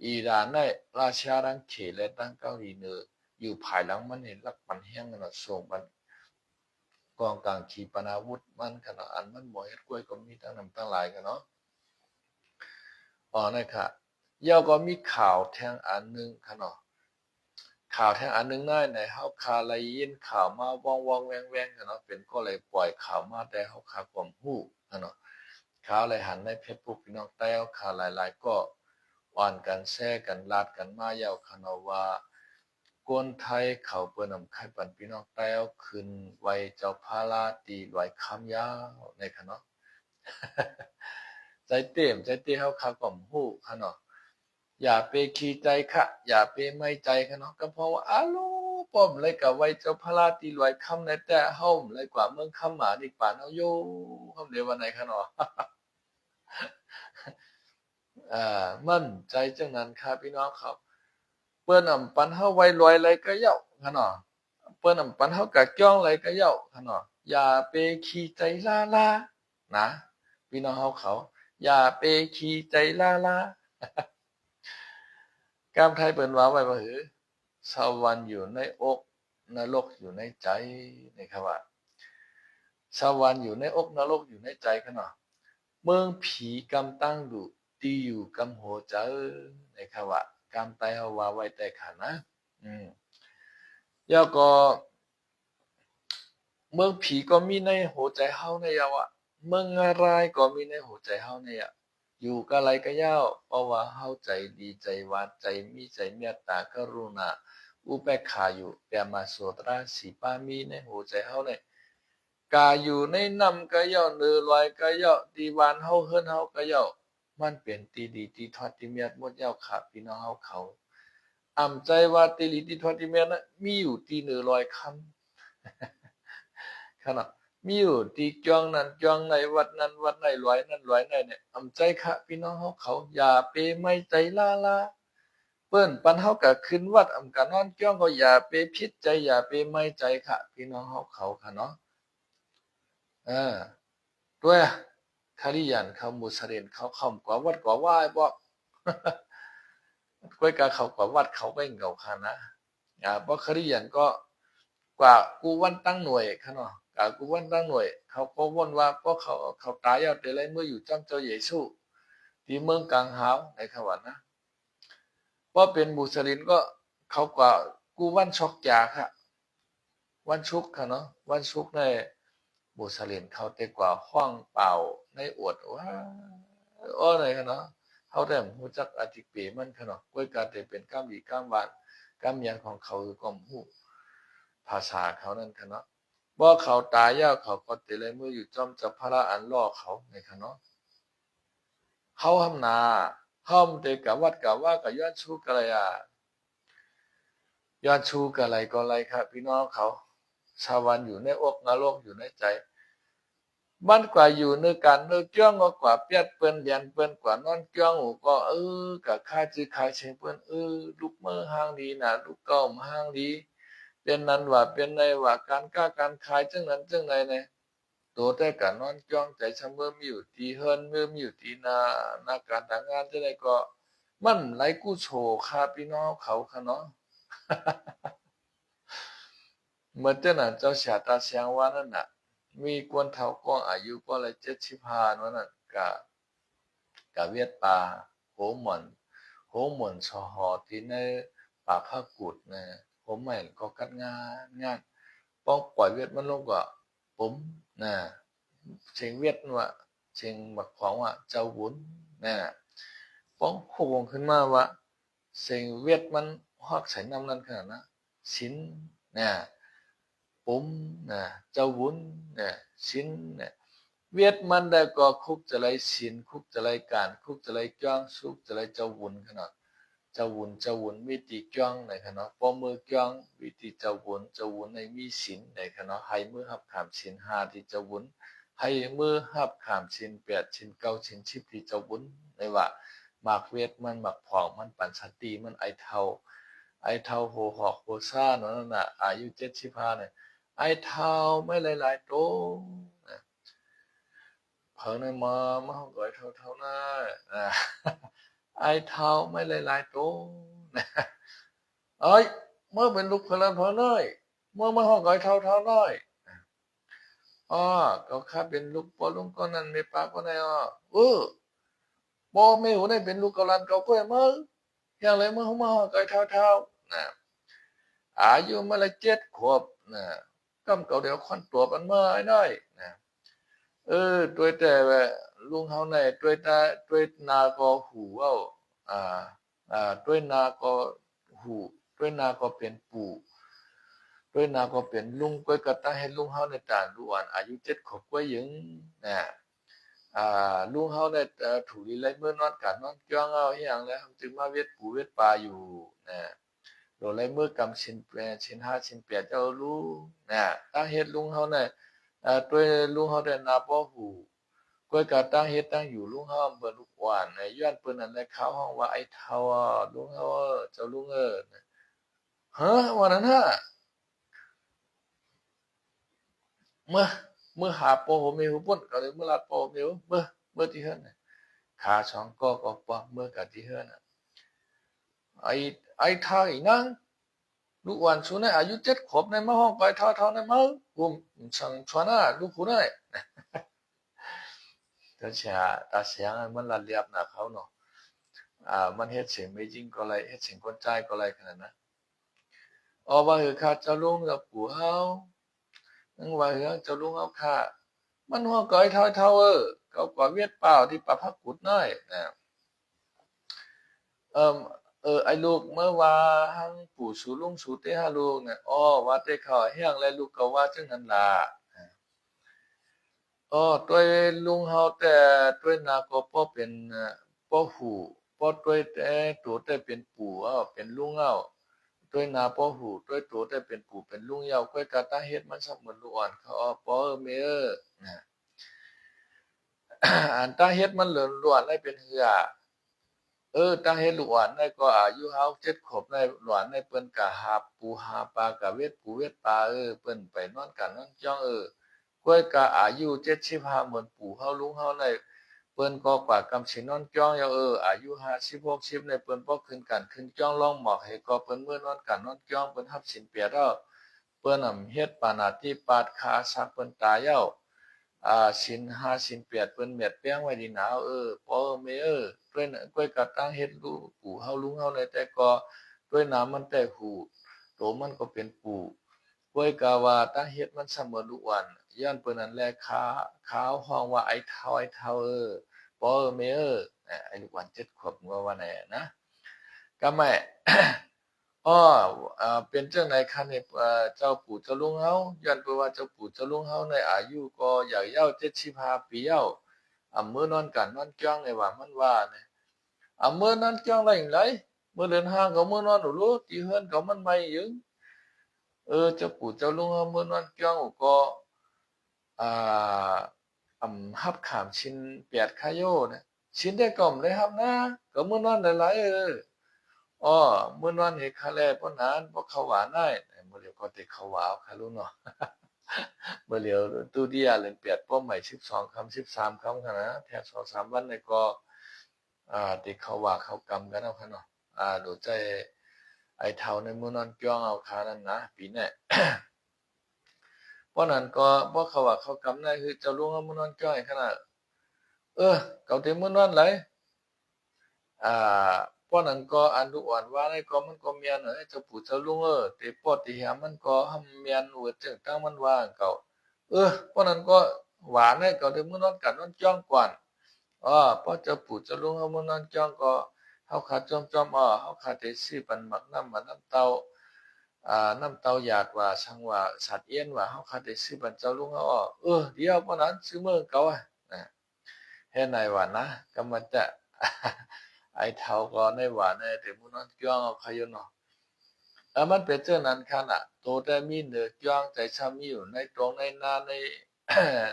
[SPEAKER 1] อิหร่านได้ราชาดังเขและตั้งเกาหลีเหนืออยู่ภายหลังมันเห็นรักมันแห้งกันส่งมันกองกลางขีปนาวุธมันขนาดอันมันบ่อยกล้วยก็มีตั้งนำตั้งหลายกันเนาะนะครับย่อก็มีข่าวแทงอันนึงขนาดข่าวแทงอันนึงได้ในเฮาคาไลยินข่าวมาว่องแวงกันเนาะเป็นก็เลยปล่อยข่าวมาแต่เฮาคาความฮู้กันเนาะข่าวเลยหันในเฟซบุ๊กพี่น้องแต่เอาข่าวหลายๆก็อ่อนกันแซ่กันลาดกันมายาวขนาดว่าคนไทยเขาเปิ้นนำไข่ปันพี่น้องแต่เอาขึ้นไว้เจ้าพาราตีไว้คำยาวในขนาดใจเต็มเฮาคาความฮู้ขนาดอย่าไปขี้ใจค่ะอย่าไปไม่ใจค่ะเนาะก็เพราะว่าอาลูป้อมเลยกับไว้เจ้าพระราตีรวยคำในแต่เฮาเลยกว่าเมืองคำหมาดีกว่าเนาะโยเฮาเดี๋ยววันไหนค่ะเนาะมั่นใจจังนั้นครับพี่น้องครับเปิ้นอำปันเฮาไว้รวยเลยก็เย้าค่ะเนาะเปิ้นอำปันเฮากะจ้องเลยก็เย้าค่ะเนาะอย่าไปขี้ใจลานะพี่น้องเฮาเขาอย่าไปขี้ใจลา กามไทยเปิ่นว่าไว้ว่าหือสวรรค์อยู่ในอกนรกอยู่ในใจนะครับว่าสวรรค์อยู่ในอกนรกอยู่ในใจกันเนาะเมืองผีกำตั้งดูตีอยู่กำหัวใจนะครับว่ากำไตเฮาว่าไว้แต่ขันนะอืมแล้วก็เมืองผีก็มีในหัวใจเฮาในยาวะเมืองอะไรก็มีในหัวใจเฮาในยะอยู่กับอะไรก็ยาวเพราะว่าเฮาใจดีใจหวานใจมีใจเมตตากรุณาอุเบกขาอยู่แปลมาโสตราสีปามีในหัวใจเฮาในกาอยู่ในน้ำก็ย่อเนือลอยก็ย่อตีวานเฮาเฮิรนเฮาก็ย่อมันเป็นตีดีตีทอดตีเมียดหมดยาวขาพี่น้องเฮาเขาอ่ำใจว่าตีดีตีทอดตีเมียดนะมีอยู่ตีเนือลอยคำ ขนาดมีอยู่ที่จ้องนั้นจ้องในวัดนั้นวัดไหนรวยนั้นรวยไหนเนี่ยอำใจค่ะพี่น้องเขาอย่าไปไม่ใจลาเปิ้นปันเฮาก็ขึ้นวัดอำกันนอนจ้องก็อย่าไปพิษใจอย่าไปไม่ใจค่ะพี่น้องเขาค่ะเนาะเออด้วยคาริยันเขามุสลิมเขาคำกว่าวัดกว่าไหว้บ่ก้วยกาเขากว่าวัดเขาไปเงาค่ะนะบ่คาริยันก็กว่ากูวันตั้งหน่วยค่ะเนาะกูวันตั้งหน่วยเขาก็วนว่าเพราะเขาตายเอาแต่ไรเมื่ออยู่จ้ำเจ้าเยซูที่เมืองกลางหาวในขวัญนะเพราะเป็นมุสลิมก็เขากว่ากูวันช็อกยาค่ะวันชุกค่ะเนาะวันชุกในมุสลิมเขาแต่กว่าห้องเป่าในอวดว่าอะไรค่ะเนาะเขาแต่หูจักอธิเปมันค่ะเนาะก้วยการแต่เป็นก้ามดีก้ามหวานก้ามยันของเขาคือก้มหูภาษาเขานั่นค่ะเนาะว่าเขาตายยากเขาก็ติเลยเมื่ออยู่จอมจับพระอันล่อเขาในค่ะเนาะเขาทำนาห้อมเตกับวัดกับว่ากับย้อนชูกระยา ย้อนชูกับอะไรก็อะไรครับพี่น้องเขาชาววันอยู่ในอกนรกอยู่ในใจบ้านกว่าอยู่ในการเนื้อเกี้ยงก็กว่าเปียดเปิ้นเรียนเปิ้นกว่านอนเกี้ยงหูก็กับค่าจื้อค่าเชงเปิ้นลูกเมื่อห้างดีนะลูกเก้าห้างดีเป็นนั้นว่าเป็นในว่าการก้าการขายจังนั้นจังไหนเนี่ยตัวแต่การนอนเกี้ยงใจชำเมื่อมีอยู่ที่เฮิรนเมื่อมีอยู่ที่นาการทางงานจังไหนก็มันไหลกู้โชค่าพี่น้องเขาค่ะเนาะ เมื่อเจ้าน่ะเจ้าชาตาเสียงว่านั่นน่ะมีกวนเฒ่ากองอายุก็เลย75นั่นน่ะกะเวียดป่าโหหม่อนโหหม่อนชอหอที่ในป่าข้ากุดนะโหใหม่ก็กัดงานป้องปล่อยเวียดมันลงก็ผมนะเชิงเวียดว่าเชิงบักของว่าเจ้าวุ้นนะป้องโหวงขึ้นมาว่าเชิงเวียดมันฮอกใส่น้ำนั่นขนาดนะชิ้นนะ ผมนะเจ้าวุ้นนะชิ้นนะเวียดมันได้ก็คุกจะไรสินคุกจะไรการคุกจะไรจ้องสุกจะไรเจ้าวุ้นขนาดเจ้าวุ้นวิธีจ้องในขนาดพอมือจ้องวิธีเจ้าวุ้นในมีสินในขนาดให้มือหับขามสินห้าที่เจ้าวุ้นให้มือหับขามสิน8สิน9สิน10ที่เจ้าวุ้นในว่าหมากเวียดมันหมากผองมันปันสติมันไอเท่าโหหอกโหซ่านั่นน่ะอายุ75เนี่ยไอเท่าไม่หลายๆโตเพิ่งในมาห้องก่อยเท่าน้อยไอเท่าไม่หลายๆโตเอ้ยเมื่อเป็นลูกพลันพอน้อยเมื่อมาห้องก่อยเท่าน้อยอ๋อก็ข้าเป็นลูกปอลุงก็นั่นไม่ปากก็ไหนอ๋อบอไม่หูได้เป็นลูกกะลันเก่าก็มึงอย่างไรเมื่อมาห้องก่อยเท่านะอายุมาละ7 ขวบนะกำเก่าเดี๋ยวคอนตัวมันเมื่อไอ้น้อยนะด้วยแต่ว่าลุงเฮาในด้วยตาด้วยนาก็หูเว้าอ่าด้วยนาก็หูด้วยนาก็เป็นปู่ด้วยนาก็เป็นลุงก้อยกะตาให้ลุงเฮาในต่างดูอ่านอายุ7 ขวบกว่ายังนะลุงเฮาในถูกลีไลเมื่อนอนกันนอนจ้องเอาอีหยังแล้วจึงมาเวทปู่เวทป่าอยู่นะโดนไลเมื่อกำชินแปชิน5ชิน8เจ้ารู้นะตั้งเฮ็ดลุงเฮาในด้วยลุงเฮาได้นาบ่หู ก้อยกาตั้งเฮ็ดตั้งอยู่ลุงเฮาเบิ่นลูกหวานในย้อนเปิ้นนั่นแหละเขาห้องว่าไอ้เฒ่าลุงเฮาเจ้าลุงฮะว่านั้นฮะเมื่อหาปอผมมีหูป่นก็เลยเมื่อลาปอมีหูเมื่อที่เฮือนขาช่องก็ปอเมื่อกะที่เฮือนไอ้เฒ่าอีนังลูกหวานสุนัยอายุ7 ขวบในมาห้องก้อยเฒ่าในมาผมสั่งชวนลูกผู้น้อยแต่เสียตาเสียงมันละเรียบนะเขาเนาะมันเฮ็ดเสียงไม่จริงก็เลยเฮ็ดเสียงคนใจก็เลยขนาดนั้นว่าข้าเจ้าลุงกับปู่เฮานึงว่าเจ้าลุงเอาข้ามันหัวก้อยเท่าเขากว่าเวียดเปล่าที่ปะพักกุดน้อยนะเอ่อไอ้ลูกเมื่อว่าหังปู่สู่ลุงสู่เต้ฮาลูกเนี่ยว่าเต้เขาแห้งและลูกก็ว่าจังนั้นล่ะตัวลุงเฮาแต่ตัวนาก็บ่เป็นบ่ฮู้บ่ตัวแต่ตัวแต่เป็นปู่เป็นลุงเอาตัวนาบ่ฮู้ตัวแต่เป็นปู่เป็นลุงเหย้าก้อยกะตาเฮ็ดมันซักเหมือนลูกอ่อนเขาปอแม่นะอันตาเฮ็ดมันเหลือนล้วนได้เป็นเหือตาเฮ็ดลูกอ่อนได้ก็อายุเฮา7 ขวบได้หลานได้เปิ้นก็หาปูหาปลากะเวทปูเวทปลาเปิ้นไปนอนกันนอนจ้องก้อยกะอายุ75เหมือนปู่เฮาลุงเฮาได้เปิ้นก็กว่ากำสินอนจ้องยาอายุ50 60ในเปิ้นบ่ขึ้นกันขึ้นจ้องลองหมอกให้ก็เปิ้นมื้อนอนกันนอนจ้องเปิ้นรับศีลเปียดเปิ้นเฮ็ดปานาติปาดคาสักเปิ้นตายเอาศีล5ศีล8เปิ้นเม็ดแป้งไว้ดีหนาวปอแม่ด้วยน่ะก้อยกะตั้งเฮ็ดลูกปู่เฮาลุงเฮาในแต่ก็ด้วยน้ำมันแต่หูโตมันก็เป็นปู่ก้อยกะว่าตั้งเฮ็ดมันเสมอลูกวันย้อนเปิ้นนั่นแลขาวห้องว่าไอ้เฒ่าปอแม่ไอ้ลูกวัน7 ขวบว่าแน่นะก็ไม่ อ้อเป็นจังได๋คันนี่เจ้าปู่เจ้าลุงเฮาย้อนไปว่าเจ้าปู่เจ้าลุงเฮาในอายุก็อยากเย้า75ปีเย้ามื้อนอนกันนอนจ้องเลยว่ามันว่าเนี่ยมื้อนอนจ้องได้จั่งใดมื้ มื่อเดินห้างก็มื่อนอนหนูรู้ตีเฮือนก็มันไม่ยึงเจ้าปู่เจ้าลุงเมื่อนอนเกี้ยงก็อ่าฮับขามชินเปียดคายโยเนี่ยชินได้ก่อมเลยครับนะก็มื่อนอนหลายอ้อมื่อนอนเห็นคาแลป้อนนานเพราะเขาหวานได้เมื่อเดียวก็ติเขาหวาวคารุเนาะเมื่อเดียวตู้เดียเล่นเปียดป้อมใหม่12 คำ13 คำขนาดแทบ2-3 วันเลยก็ติเขาว่าเขากำกันเอาค่ะเนาะดูใจไอเท่าในมือนอนเกี้ยงเอาคานั่นนะปีนี้เพราะนั้นก็เพราะเขาว่าเขากำได้คือเจ้าลุงเอามือนอนเกี้ยงขนาดเก่าเต็มมือนอนไหลอ่าเพราะนั้นก็อันดูอ่อนว่าได้ก็มันก็เมียนเจ้าปู่เจ้าลุงติปอติหามันก็หำเมียนอวดจังตั้งมันว่าเก่าเพราะนั้นก็หวานได้เก่าเต็มมือนอนกันนอนจ้องกวนเพราะเจ้าปู่เจ้าลุงเอามือนอนจ้องก็เฮาขาดจอมเฮาขาดได้ซื้อปันหมักน้ำมันน้ำเต้าน้ำเต้าหยาดว่าช่างว่าสัตว์เอี้ยนว่าเฮาขาดได้ซื้อปันเจ้าลุงเฮาเดี๋ยวเพราะนั้นซื้อมื้อเก่านะเฮ็ดไหนว่านะก็มันจะไอ้เฒ่าก็ในว่าในแต่มื้อนอนจ้องเอาขยเนาะมันเป็นเจ้านั้นคั่นน่ะโตแต่มีเนื้อจ้องใจช้ำมีอยู่ในตรงในนาใน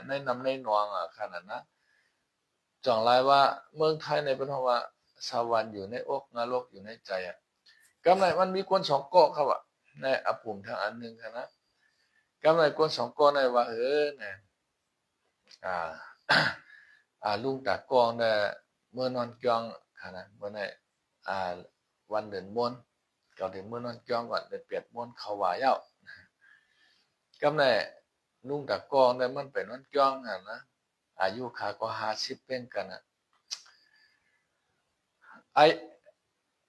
[SPEAKER 1] ในน้ำในหนองคั่นน่ะนะ จ่องรายว่าเมืองไทยในเป็นเพราะว่าสวรรค์อยู่ในอกนรกอยู่ในใจกำไรมันมีคนสองเกาะครับในอภูมิทางอันหนึ่งนะกำไรคนสองเกาะในว่าเนี่ยอ่าลุงตากองเนี่ยเมื่อนอนกองค่ะนะเมื่อในวันเดือนมวนก็ถึงเมื่อนอนกองก่อนเดือนเปียดมวนเขาว่าเย้ากำไรลุงตากองเนี่ยมันเป็นนอนกองนะอายุขาก็50เป็นกันนะไอ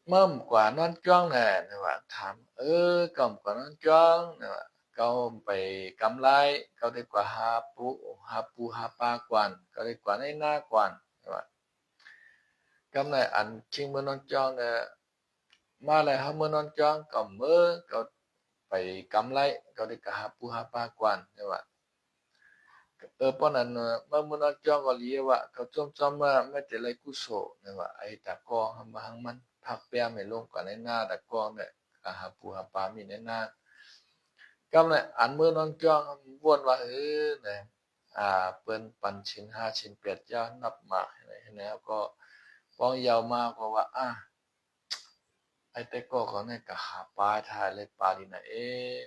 [SPEAKER 1] เมิ่มกว่านอนจ้องแน่นะว่าถามก่อมกว่านอนจ้องนะว่าเขาไปกำไรเขาได้กว่าหาปลากวนเขาได้กว่าในหน้ากวนนะว่ากำไรอันชิงเมื่อนอนจ้องเนี่ยมาเลยเฮาเมื่อนอนจ้องก็เขาไปกำไรเขาได้กว่าหาปลากวนนะว่าเพราะนั้นเมื่อนอนจ้องก็เรียกว่าเขาจอมว่าไม่แต่ไรกุโสนะว่าไอ้ตากอหังมันพักเปียไม่ลงกว่าในหน้าตากอเนี่ยหาปลามีในหน้ากำลังอันเมื่อนอนจ้องวนว่าเนี่ยเปิ้นปันชิ้น5 ชิ้น8ยานับหมากไหนก็ป้องยาวมากกว่าไอ้แต่ก็เขาเนี่ยก็หาปลาทายเลยปลาดีนะ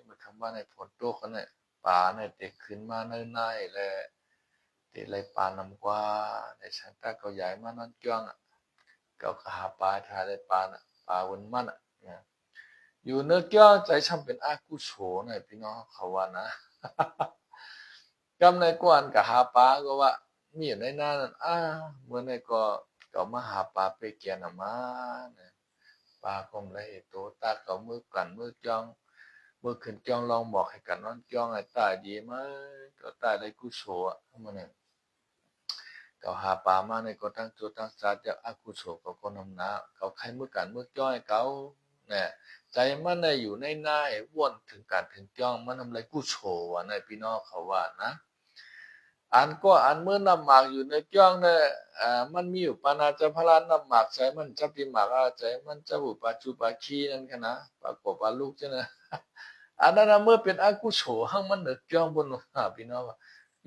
[SPEAKER 1] มันคำว่าในฝนตกเขาเนี่ยปลาเนี่ยเด็กขึ้นมาเนิ่นๆเลยเด็กเลยปลานำกว่าในฉันตาเขาใหญ่มานอนจ้องก็หาปลาทายเลยปลาน่ะปลาวนมันนะอยู่เนื้อเกี้ยวใจช่ำเป็นอากุโฉหน่อยพี่น้องเขาว่านะกำในกวนกับหาปลาก็ว่ามีอยู่ในหน้านั้นเมื่อในก็มาหาปลาไปเกียนมาเนี่ยปลาก็ไม่ได้โตตาเขามือกันมือจ้องมือขึ้นจ้องลองบอกให้กันนอนจ้องไอ้ตายดีไหมก็ตายได้กุโฉมันเนี่ยเขาหาปลามาในก็ตั้งจุดตั้งสาจะอากุโฉก็คนทำนาเขาใครมือกันมือจ้อยเขาเนี่ยใจมันในอยู่ในหน้าวนถึงการถึงจ้องมันทำไรกุโฉวะในพี่น้องเขาว่านะอันก็อันเมื่อนำหมากอยู่ในจ้องเนี่ยมันมีอยู่ปานาจะพลานนำหมากใจมันจะปีหมากใจมันจะบุปาจุปาคีนั่นกันนะปากบปาลูกใช่ไหมอันนั้นเมื่อเป็นอากุโฉหังมันเดือดจ้องบนพี่น้องว่า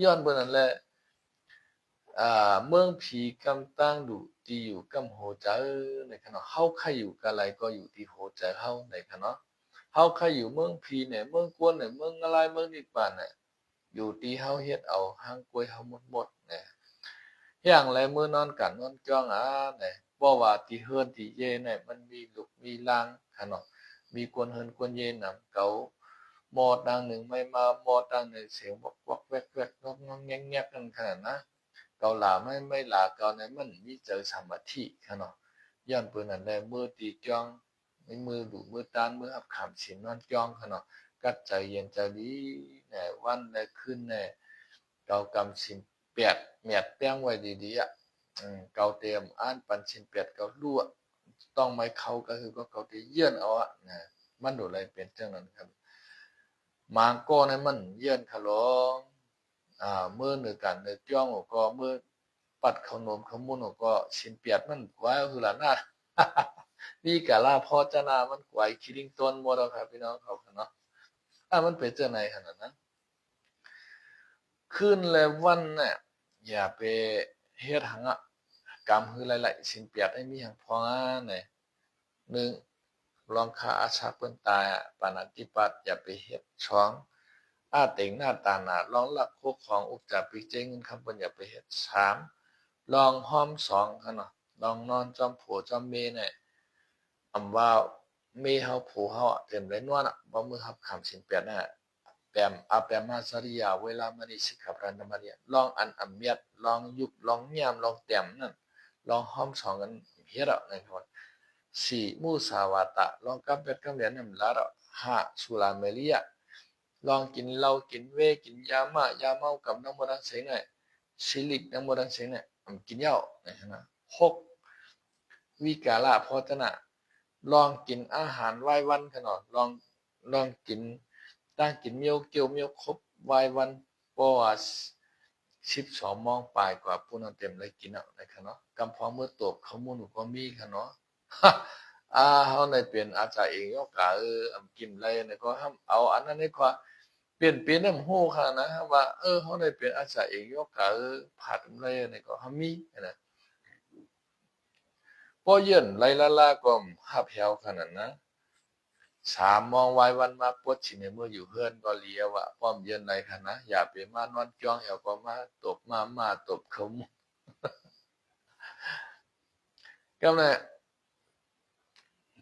[SPEAKER 1] ย้อนบนนั้นแหละเมืองผีกำตั้งดูที่อยู่กำโหใจในขณะเฮาใครอยู่กับอะไรก็อยู่ที่โหใจเฮาในขณะเฮาใครอยู่เมืองผีเนี่ยเมืองกวนเนี่ยเมืองอะไรเมืองนิพพานเนี่ยอยู่ที่เฮาเฮ็ดเอาหางกล้วยเฮาหมดเนี่ยอย่างไรมื้อนอนกันนอนจ้องเนี่ยบ่ว่าที่เฮือนที่เยเนี่ยมันมีลูกมีลางขนาดมีกวนเฮือนกวนเยนำเกาหมอดังหนึ่งไม่มาหมอดังหนึ่งเสียงวักแวกงอกแงกกันขนาดนะเกาหลาไม่หลาเกาในมันมีเจอสมาธิขนาดย้อนเปิ้นนั่นแหละมือตีจ้องมือดูมือตานมืออับขำสินนอนจ้องขนาดกัดใจเย็นใจดีเนี่ยวันได้ขึ้นเนี่ยเกากำสินเปียดเมียดแป้งไว้ดีๆเกาเตรียมอ่านปันสินเปียดเกาลู่ต้องไม่เข้าก็คือก็เกาที่เยื่อนเอานะมันดูอะไรเป็นจังนั้นครับมางโก้ในมันเยื่อนขลองมือหนึ่งกันหนึ่งจ้องก็มือปัดขนมขมุนก็สินเปียดมันไว้คือละนา วิกาลาพจนามันกวายคิดิงต้นหมดแล้วครับพี่น้องเขาเนาะมันเป็นเจ้าไหนขนาดนั้นขึ้นและวันเนี่ยอย่าไปเฮ็ดหังอ่ะกรรมคือหลายๆสินเปียดให้มีหังพอเนี่ยหนึ่งลองคาอาชาเปิ้นตายปานาติปัตอย่าไปเฮ็ดช้องเต็งหน้าตาหนาลองลักโคกของอุกจับปีเจงเงินคำเปิ้นอย่าไปเฮ็ดสามลองห้อมสองค่ะเนาะลองนอนจอมผัวจอมเมเนี่ยว่าเมเฮาผัวเฮาเต็มเลยนวลบ่มือฮับคำสินเปียดน่ะแปมแปมมาสริยาเวลามณีสิกขาปรันธมาเรียลองอันอำเมียดลองยุบลองยามลองแต้มนั่นลองห้อมสองกันเฮ็ดอ่ะนะครับสี่มุสาวาตะลองกับเป็ดกับเหรียญนั่นละอ่ะห้าสุราเมลียลองกินเหล้ากินเวกินยายาเมากับน้ำมันเสงเนี่ยซิลิกน้ำมันเสงเนี่ยกินเหล้านะหกวิกาลาพจนะลองกินอาหารไหว้วันขนาดลองกินตั้งกินเมียวเกียวเมียวครบไหว้วันปอ12 โมงปลายกว่าผู้นั้นเต็มเลยกินเอานะครับเนาะกำพอเมื่อตบเขามูลก็มีค่ะเนาะเขาในเป็นอาจารย์เองยกกะกินอะไรเนี่ยก็ห้ามเอาอันนั้นนี่ก็เปลี่ยนน้ำหูค่ะนะว่าเขาในเป็นอาจารย์เองยกกะผัดอะไรเนี่ยก็ห้ามมีนะพอเย็นไล่ละก็หับแถวขนาดนะ3 โมงไว้วันมาปวดชินเมื่ออยู่เฮือนก็เลียวว่าป้อมเย็นไรค่ะนะอย่าไปมานอนจ้องแอวก็มาตบมาตบเขาก็เลย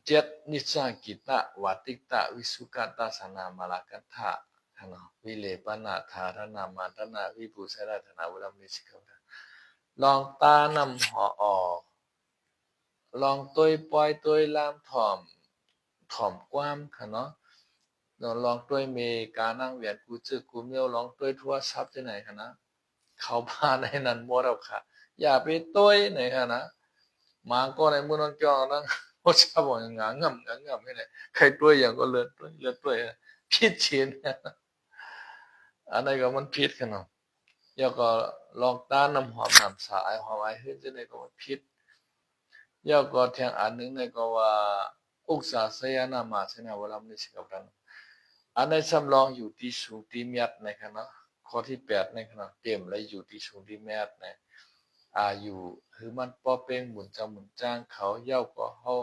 [SPEAKER 1] เจ็ดนิสสังกิตะวัติตะวิสุกัตตาสนามาลากัตถะขณะวิเลปนาธารนามาตนาวิปุสราธนาวุลมิสิกาลองตานำหอออกลองตัวปล่อยตัวลามถ่อมความค่ะเนาะลองตัวเมกานั่งเวียนกูจึกกูเมียวลองตัวทั่วซับที่ไหนค่ะนะเขาพาในนั้นหมดแล้วค่ะอย่าไปตัวไหนค่ะนะมาก็ในมือนอนจอนั่งโอ้ชาบอกงาง่ำให้เลยใครตัวอย่างก็เลือดตัวพิษเชียนอันไหนก็มันพิษกันเนาะแล้วก็ลองต้านน้ำหอมน้ำสายหอมไอขึ้นจะได้ก็มันพิษแล้วก็แทงอันนึงในก็ว่าอุกษาเสียนามาเสนาเวลาไม่สิกับกันอันในสำรองอยู่ที่สูงที่เมียดในคณะข้อที่8ในคณะเต็มและอยู่ที่สูงที่เมียดในอยู่คือมันป้อเป้งหมุนจำหมุนจ้างเขาเย้าก็เฮา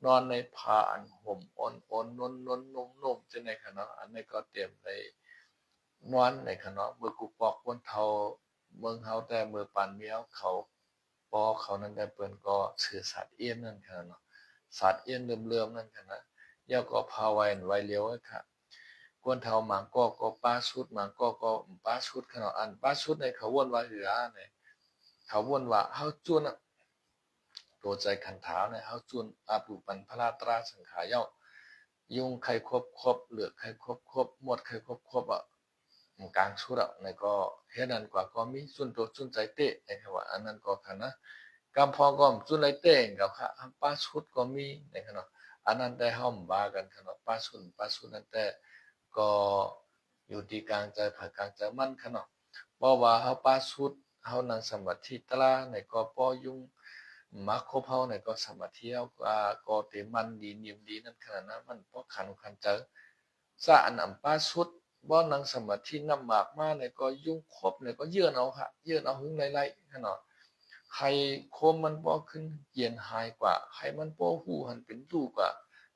[SPEAKER 1] นอนในผ้าอันห่มอ่อนนุ่มจะในคณะอันนี้ก็เต็มในนอนในคณะมือกูปอกบนเทาเมืองเฮาแต่มือปันเมียวเขาปอเขานั้นได้เปิ้นก็สื่อสัตว์เอี้ยนนั่นค่ะเนาะสัตว์เอี้ยนเลื่อมๆนั่นค่ะนะเย้าก็พาไว้เลี้ยวค่ะกวนเทาหมางก็ป้าชุดหมางก็ป้าชุดขนาดอันป้าชุดในเขาวนว่าหือเนี่ยเขาวนว่าเฮาจุนตัวใจขันเท้าเนี่ยเฮาจุนอาปุปันพระราตราสังขายเย้ายุงใครครบเหลือใครครบหมดใครครบอ่ะกลางชุดอ่ะในก็เฮ็ดนั้นกว่าก็มีส่วนตัวส่วนใจเตะนะครับว่าอันนั้นก็ค่ะนะกำพอก็ส่วนไรเตะกับค่ะป้าชุดก็มีนะครับเนาะอันนั้นได้ห้อมบากันค่ะเนาะป้าชุดนั้นแต่ก็อยู่ที่กลางใจผักกลางใจมั่นค่ะเนาะเพราะว่าเฮาป้าชุดเฮานั่งสมาธิตะลาในก็ปอยุงมักคบเฮาในก็สมาธิเฮาก็เตมันดีนิ่มดีนั่นขนาดนั้นมันพอขันเจอสะอันอำป้าชุดบ่นั่งสมาธินำหมากมาในก็ยุ่งครบในก็เยื่อเอาค่ะเยื่อเอาหึงไล่ๆค่ะเนาะใครโคมมันบ่ขึ้นเย็นหายกว่าใครมันบ่ฮู้หันเป็นตู้กว่า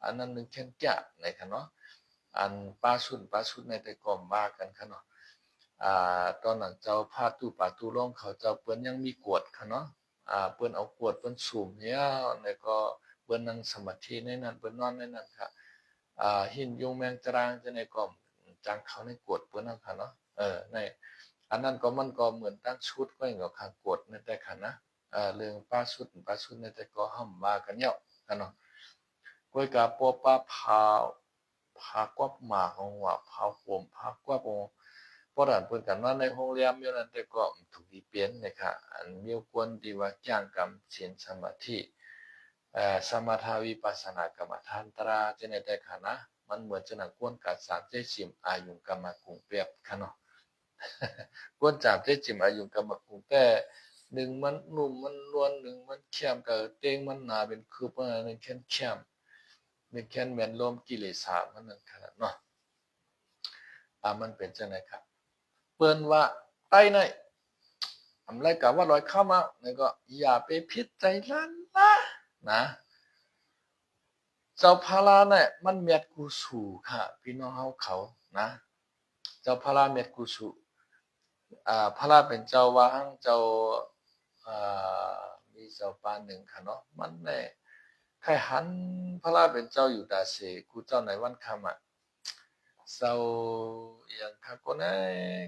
[SPEAKER 1] อันนั้นนึงแค่นจะในค่ะเนาะอันป้าชุดในแต่ก่อมว่ากันค่ะเนาะตอนนั้นเจ้าพาตู้ป่าตู้ร่องเขาเจ้าเปิ้นยังมีกวดค่ะเนาะเปิ้นเอากวดเปิ้นสูบเนี่ยแล้วก็เปิ้นนั่งสมาธิในนั้นเปิ้นนอนในนั้นค่ะหินยุงแมงจรางจะในก่อมจังเขาในกวดเปิ้นนั่นค่ะเนาะในอันนั้นก็มันก็เหมือนตั้งชุดก็อย่างกับข้างกวดในแต่ค่ะนะเรื่องป้าชุดในแต่ก็ห้ามว่ากันเนาะค่ะเนาะก้อยกาปัวป้าพากวบหมาของว่าพาโผมพากวบงเพราะนั้นเพิ่นกันว่าในโรงเรียนมีนั้นแต่ก็ถูกที่เปลี่ยนนะคะอันมีควรที่ว่าจ้างกรรมศีลสมาธิสมถาวิปัสสนากรรมฐานตราจะในแต่ค่ะนะมันเหมือนจะหนังกวนกัดสามเจจิมอายุกรรมกุงเปียบค่ะเนาะกวนจามเจจิมอายุกรรมกุงแต่ หนึ่งมันนุ่มมันนวลหนึ่งมันแข็มก็เต้งมันหนาเป็นคืบมันนึงแข็มเป็นแค่นแม่นลมกิเลสมันนั่นขนาดเนาะมันเป็นจังได๋ครับเปิ้นว่าใต้ในอำไรก็ว่าลอยเข้ามาแล้วก็อย่าไปผิดใจลั่นนะนะเจ้าพาราเนี่ยมันเม็ดกุสูค่ะพี่น้องเฮาเขานะเจ้าพาราเม็ดกุสูพาราเป็นเจ้าว่างเจ้าอ่มีเจ้าปานหนึ่งค่ะเนาะมันแน่ใครหันพาราเป็นเจ้าอยู่ดาเสกูเจ้าในวันค่ำเจ้าอย่างค่ะก็แน่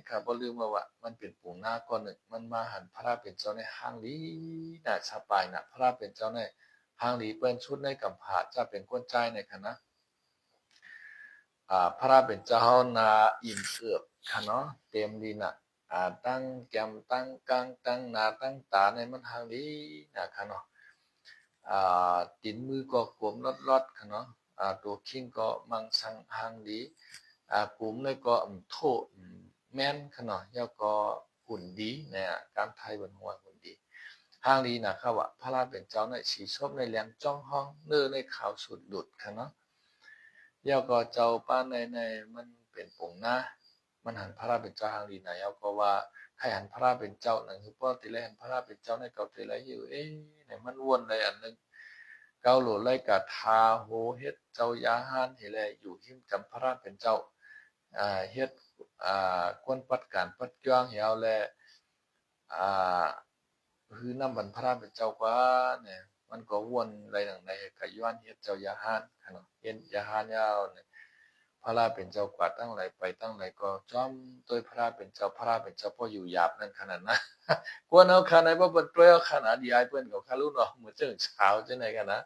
[SPEAKER 1] ค่ะบ่ลืมว่ามันเป็นปู่นาก่อนนึงมันมาหันพาราเป็นเจ้าในห้างลีน่ะสบายน่ะพาราเป็นเจ้าในห้างลีเปิ้นชุดในกำผาจะเป็นคนใจในค่ะนะพระราเป็นเจ้านาอิ่มเอิบค่ะเนาะเต็มดีน่ะตั้งแก้มตั้งกลางตั้งหน้าตั้งตาในมันทางดีนะค่ะเนาะตีนมือก็กลมลอดๆค่ะเนาะตัวคิงก็มังสังหางดีปุ่มเลยก็โทแม่นค่ะเนาะแล้วก็หุ่นดีเนี่ยการไทยบนหัวหุ่นดีหางดีนะค่ะว่าพระราเป็นเจ้าในสีชอบในแหลมจ้องห้องเนื้อในขาวสุดหลุดค่ะเนาะเยาก็เจ้าป้านในมันเป็นปงนะมันหันพระราเป็นเจ้าหางดีนะเยาก็ว่าใครหันพระราเป็นเจ้านั่นคือป้อติแลหันพระราเป็นเจ้าในเก่าติแลอยู่เนี่ยมันวนเลยอันนึงเกาโหลดไล่กะทาโหเฮ็ดเจ้ายาหานเฮแลอยู่หิมจำพระราเป็นเจ้าเฮ็ดกวนปัดการปัดจ้างเฮาแลอ่าคือนำบรรพราเป็นเจ้ากว่าเนี่ยมันก็วนอะไรหนังในก็ย้อนเฮ็ดเจ้ายาหานค่ะเนาะเฮ็ดยาหานยาวเนี่ยพระราเป็นเจ้ากว่าตั้งหลายไปตั้งหลายก็จ้อมต้วยพระราเป็นเจ้าพระราเป็นเจ้าพ่ออยู่หยาบนั่นขนาดนะกวนเอาขนาดบ่เบิ่นต้วยเอาขนาดดีไอ้เพิ่นก็คารู้เนาะเหมือนเจิงเช้าจังได๋กันนะ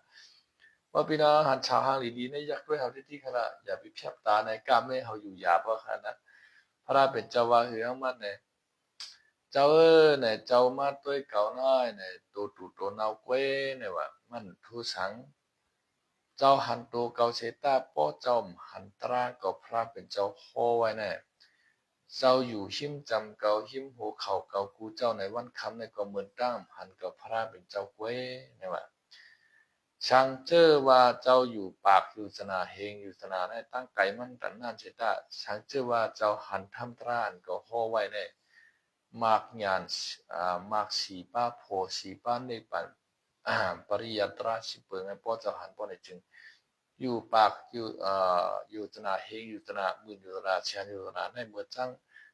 [SPEAKER 1] ว่าพี่น้องหันชาวหางดีๆในยักษ์ด้วยเฮาที่ขนาดอย่าไปเพียบตาในกล้ามให้เฮาอยู่หยาบเพราะขนาดพระราเป็นเจ้าว่าคือเฮามันเนี่ยเจ้าเนี่ยเจ้ามาต้วยเก่าน้อยเนี่ยตัวตู่ตัวเนาเกวยเนี่ยว่ามันทูสัง เจ้าหันโตเกาเสตาป้อเจ้าหันตราเกาพระเป็นเจ้าโฮไว้แน่เจ้าอยู่หิมจำเกาหิมหัวเข่าเกากูเจ้าในวันคำในก็เหมือนตั้งหันกับพระเป็นเจ้าเว้นี่ว่าช่างเจอว่าเจ้าอยู่ปากอยู่สนาเฮงอยู่สนาในตั้งไก่มันตันนั่นเสตาช่างเจอว่าเจ้าหันทำตราอันก็โฮไว้แน่มากงานมากสีป้าโพสีป้าในปันปริยัตราสิเปิงไอ้ป้อเจ้าหันป้อในจึง อยู่ปากอยู่อยู่ตนาเฮงอยู่ตนาหมื่นอยู่ตนาเชียนอยู่ตนาในเมื่อจัง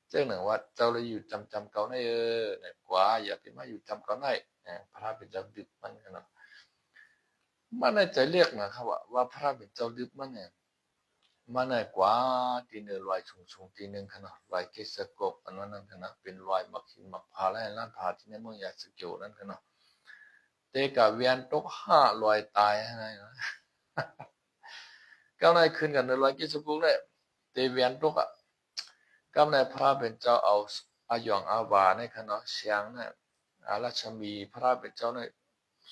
[SPEAKER 1] เจ้าหนึ่งว่าเจ้าเลยอยู่จำเก่าในเนี่ยกว่าอย่าไปมาอยู่จำเก่าในพระเป็นเจ้าดึกมันกันเนาะมันในใจเรียกนะครับว่าพระเป็นเจ้าดึกมันเนี่ยมันในกว่าตีเนื้อลอยชงตีหนึ่งขนาดลอยเกสกบอันนั้นขนาดเป็นลอยมักหินมักพาและล้านพาที่ในเมืองอยากสกิลนั่นขนาดเตกับเวียนตก5ลอยตายให้นะก้าวหน้าขึ้นกันในร้อยกิจกุลเลยเตเวียนตุกอ่ะก้าวหน้าพระเป็นเจ้าเอาอายองอาวาในคณะเสียงเนี่ยราชมีพระเป็นเจ้าใน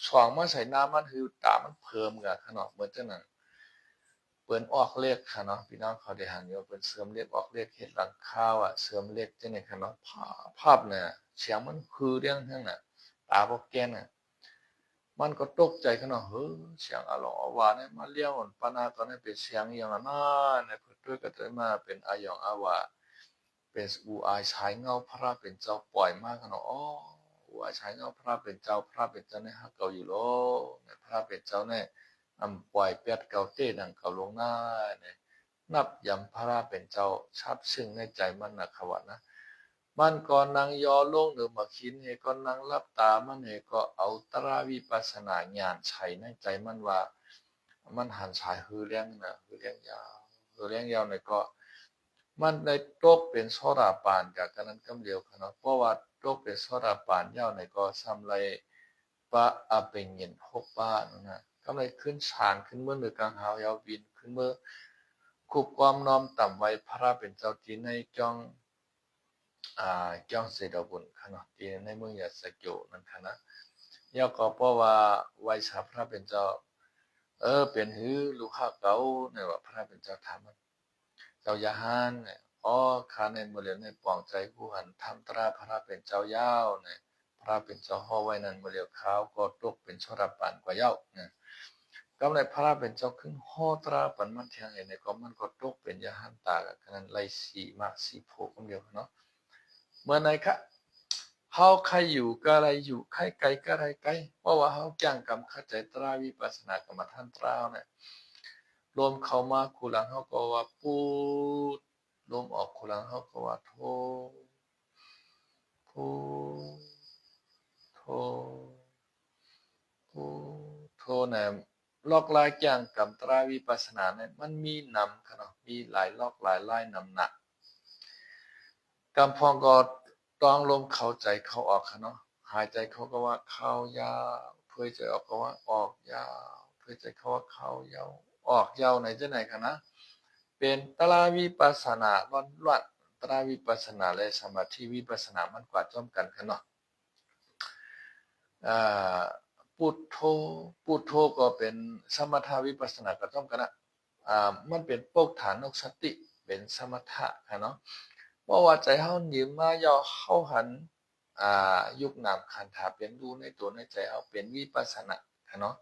[SPEAKER 1] สว่างมาใส่น้ำมันคือตามันเพิ่มกับขนาดเหมือนเจ้านั้นเปิ้นออกเลขค่ะเนาะพี่น้องเขาได้หันอยู่เปิ้นเสริมเลขออกเลขเฮ็ดหลังข้าวอ่ะเสริมเลขจังได๋ค่ะเนาะภาพเนี่ยเสียงมันคือเรื่องทั้งน่ะตาบ่แก่นน่ะ มันก็ตกใจขนาดเฮ้อเสียงอะหลอว่าเนี่ยมาเลี้ยวปานาตอนนี้เป็นเสียงอย่างนั้นเนี่ยเพื่อด้วยก็เลยมาเป็นอายองอาวาเป็นอูอายชายเงาพระเป็นเจ้าปล่อยมากขนาดอ๋ออูอายชายเงาพระเป็นเจ้าพระเป็นเจ้าเนี่ยฮักเก่าอยู่โลเนี่ยพระเป็นเจ้าเนี่ยปล่อยเป็ดเก่าเต้ดังเก่าลงหน้าเนี่ยนับยำพระเป็นเจ้าชับซึ่งในใจมันนะขวัญนะ มันก็นั่งยอลงหรือมาคินเฮก็นั่งรับตามันเฮก็เอาตราวิปัสสนาญาณใช้ในใจมันว่ามันหันสายฮือเลี้ยงนะฮือเลี้ยงยาวฮือเลี้ยงยาวเนี่ยก็มันในตกเป็นโซดาปานกับกันนั้นกำเดียวกันเนาะเพราะว่าตกเป็นโซดาปานยาวเนี่ยก็ซ้ำไรปะอาเป็นเงิน6 บาทนะก็เลยขึ้นฌานขึ้นเมื่อหรือกลางหาวยาวบินขึ้นเมื่อคุบความน้อมต่ำไว้พระเป็นเจ้าจีในจ้อง จ้องเสดบุญขนาดที่ในเมืองยาสกิโอนั่นค่ะนะยาก็เพราะว่าไวชาพระเป็นเจ้าเป็นหือลูกค้าเก่าเนี่ยว่าพระเป็นเจ้าทำเจ้ายาหานเนี่ยอ๋อข้าในเมื่อเรียนในปองใจผู้หันทำตราพระเป็นเจ้ายาวเนี่ย พระเป็นเจ้าห่อไว้นั้นเมื่อเลียวเขาก็ตกเป็นชราปันกว่าเย้านะกำไรพระเป็นเจ้าขึ้นห่อตราปันมันเทียงเห็นในก็มันก็ตกเป็นยาหันตากันนั้นไล่สีมากสีโผคนเดียวเนาะเมื่อไหนคะเฮาใครอยู่ก็อะไรอยู่ใครไกลก็อะไรไกลเพราะว่าเฮาจ้างกรรมเข้าใจตราวิปัสสนากรรมฐานตราเนี่ยรวมเข้ามาคูหลังเฮาก็ว่าปูดรวมออกคูหลังเฮาก็ว่าโทพูโทพูโทเนี่ยลอกลายจ้างกรรมตราวิปัสสนาเนี่ยมันมีนำค่ะเนาะมีหลายลอกหลายไล่นำหนักกำพองก็ต้องลมเข้าใจเขาออกค่ะเนาะหายใจเขาก็ว่าเข้ายาวเพื่อใจออกก็ว่าออกยาวเพื่อใจเขาว่าเข้ายาวออกยาวไหนจะไหนค่ะนะเป็นตราวิปัสสนาล้วนๆตราวิปัสสนาและสมาธิวิปัสสนามันกว่าจ้อมกันค่ะเนาะพุทโธพุทโธก็เป็นสมถาวิปัสสนากระจ้อมกันนะมันเป็นโปกฐานกสติเป็นสมถะค่ะเนาะเพราะว่าใจเฮายืมมาย่อเฮาหันยุคนามขันธาเป็นดูในตัวในใจเฮาเป็นวิปัสสนาค่ะเนาะ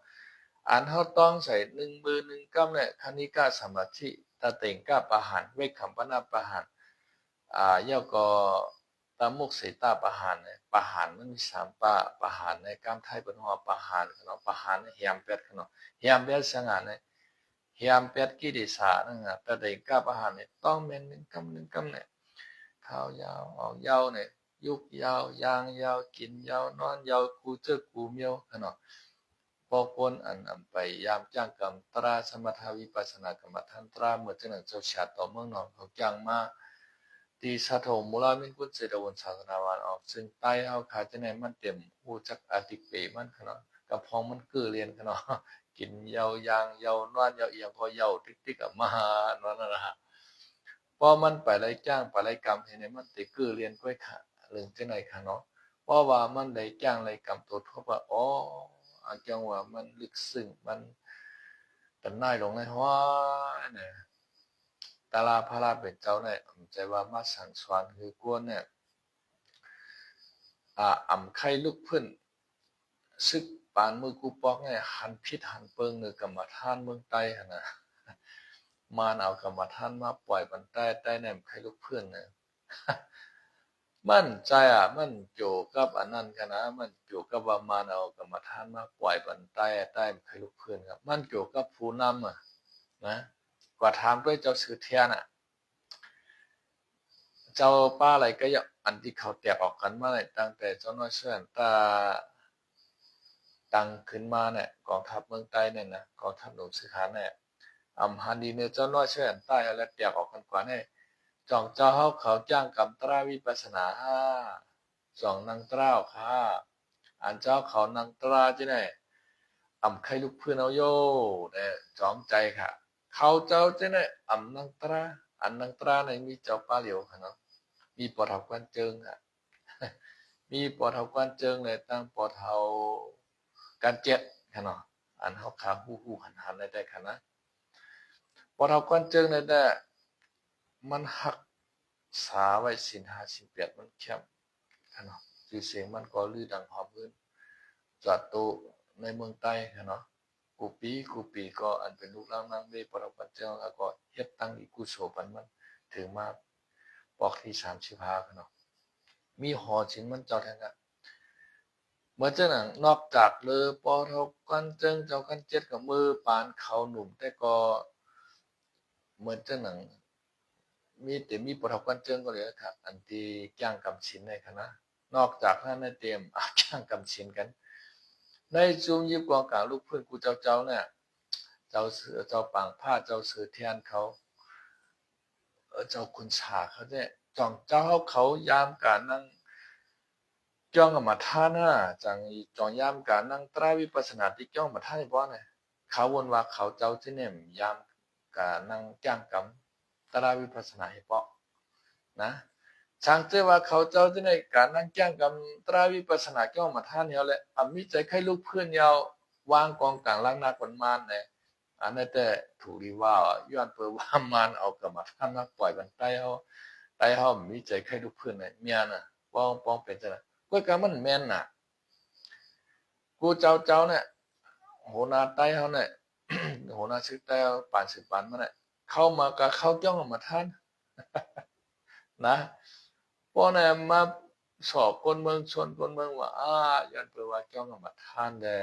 [SPEAKER 1] อันเฮาต้องใส่1มือ1กำเนี่ยคณิกาสมาธิตะเต็งกะปะหันเวกขัมปนาปะหันย่อก็ตามุกเสตาปะหันเนี่ยปะหันมันมี3ปะหันในกามไทยเป็นหัวปะหันค่ะเนาะปะหันเฮียมเป็ดค่ะเนาะเฮียมเป็ดสังหารเนี่ยเฮียมเป็ดกิริสานั่นน่ะตะเต็งกะปะหันเนี่ยต้องแม่น1 กำเนี่ยข้าวยาวออกยาวเนี่ยยุกยาวยางยาวกินยาวนอนยาวกูเจอกูเมียวค่ะเนาะพอคนอันไปยามจ้างกรรมตราสมถาวิปัสสนากรรมฐานตราเมื่อจังนั้นเจ้าชาติต่อเมืองนอนเขาจ้างมาตีสะโถมูลามินกุศเจดวนศาสนาวานออกซึ่งใต้เฮาขาจะไหนมันเต็มหูจักอติเปมันค่ะเนาะกับพองมันคือเรียนค่ะเนาะกินยาวยางยาวนอนยาวเอียงก็ยาวติ๊กๆกับมหานอนนั่นนะฮะพอมันไปไล่จ้างไปไล่กรรมเห็นไหมมันติคือเรียนก้อยค่ะเรื่องจังไหนค่ะเนาะเพราะว่ามันได้จ้างไล่กรรมตัวทั่วว่าอ๋ออาจังว่ามันลึกซึ้งมันตันน่ายลงในหัวเนี่ยตาลาพระราเป็นเจ้าเนี่ยใจว่ามาสั่งสอนคือกวนเนี่ยไข่ลูกพึ่นซึกปานมือกูปอกเนี่ยหันพิษหันเปิงเนือกรรมฐานเมืองใต้หั่นน่ะมานเอากรรมฐานมาปล่อยบันใต้ใต้แหนมไข่ลูกพึ่นเนี่ยมั่นใจมันโจกับอันนั้นกันนะมันโจกับว่ามานเอากรรมฐานมาปล่อยบันใต้ใต้ไข่ลูกพึ่นครับมันโจกับผู้นำนะกว่าถามด้วยเจ้าสือเทียนเจ้าป้าอะไรก็อย่าอันที่เขาแตกออกกันมาเลยตั้งแต่เจ้าน้อยเสื่อนตาตังขึ้นมาเนี่ยกองทัพเมืองใต้เนี่ยนะกองทัพหลวงสือขานเนี่ยฮันดีเนี่ยเจ้าน้อยเสื่อนใต้อะไรแตกออกกันกว่าเนี่ยจองเจ้าเขาจ้างกำตราวิปัสสนาสองนางเต้าค่ะอันเจ้าเขานางตราจีเนี่ยใครลูกเพื่อนเอาโย่เนี่ยจอมใจค่ะเขาเจ้าจีเนี่ยนางตราอันนางตราเนี่ยมีเจ้าป้าเหลียวค่ะเนาะมีปอดเทากันเจิงค่ะมีปอดเทากันเจิงเลยตั้งปอดเทากันเจ็ดค่ะเนาะอันเขาขาหูหันได้ค่ะนะปอดเทากันเจิงเลยได้มันหักสาไว้สินหาสินเปียดมันเข้มค่ะเนาะชื่อเสียงมันก็ลือดังหอมพื้นจอดโตในเมืองใต้ค่ะเนาะกูปีก็อันเป็นลูกล่างนางเวปอดเทากันเจิงแล้วก็เฮ็ดตั้งอีกุโสปันมันถึงมาปอกที่35ค่ะเนาะมีหอชิ้นมันเจ้าแทงอะเมื่อเจ้าหนังนอกจากเลยปอเท่ากันเจิงเจ้ากันเจ็ดกับมือปานเขาหนุ่มแต่ก็เหมือนเจ้าหนังมีแต่มีปอเท่ากันเจิงก็เลยครับอันที่จ้างกำชินในคณะนอกจากนั้นในเตรียมจ้างกำชินกันในจุมยิบกองกลางลูกเพื่อนกูเจ้าเนี่ยเจ้าเสือเจ้าปังผ้าเจ้าเสือเทียนเขาเจ้าคุณชาเขาเนี่ยจองเจ้าเขายามการนั่งจ้องกับมาท่าหน้าจังจองยามการนั่งตราวิปัสสนาที่จ้องมาท่าในบ่อเนี่ยเขาวนว่าเขาเจ้าที่เนี่ยยามการนั่งจ้างกำตราวิปัสสนาให้เปาะนะช่างเจ้าว่าเขาเจ้าที่ในการนั่งจ้างกำตราวิปัสสนาจ้องมาท่าเนี่ยแหละมิใจใครลูกเพื่อนยาววางกองกลางล้างหน้าคนมานเนี่ยอันนั้นแต่ถูกรีว่าย้อนเปิดว่ามานเอากรรมฐานมาปล่อยบันใต้เขามีใจใครลูกเพื่อนเนี่ยเมียน่ะป้องเป็นจัง ก็กะมันแม่นน่ะกูเจ้าเนี่ยโหนาไต้เฮาเนี่ยโหนาชื่อไต้ป่านสิบปันมาเนี่ยเข้ามากะเข้าจ้องมาท่านนะพวกเนี่ยมาสอบคนเมืองชนคนเมืองว่าย้อนเปิดว่าจ้องมาท่านแต่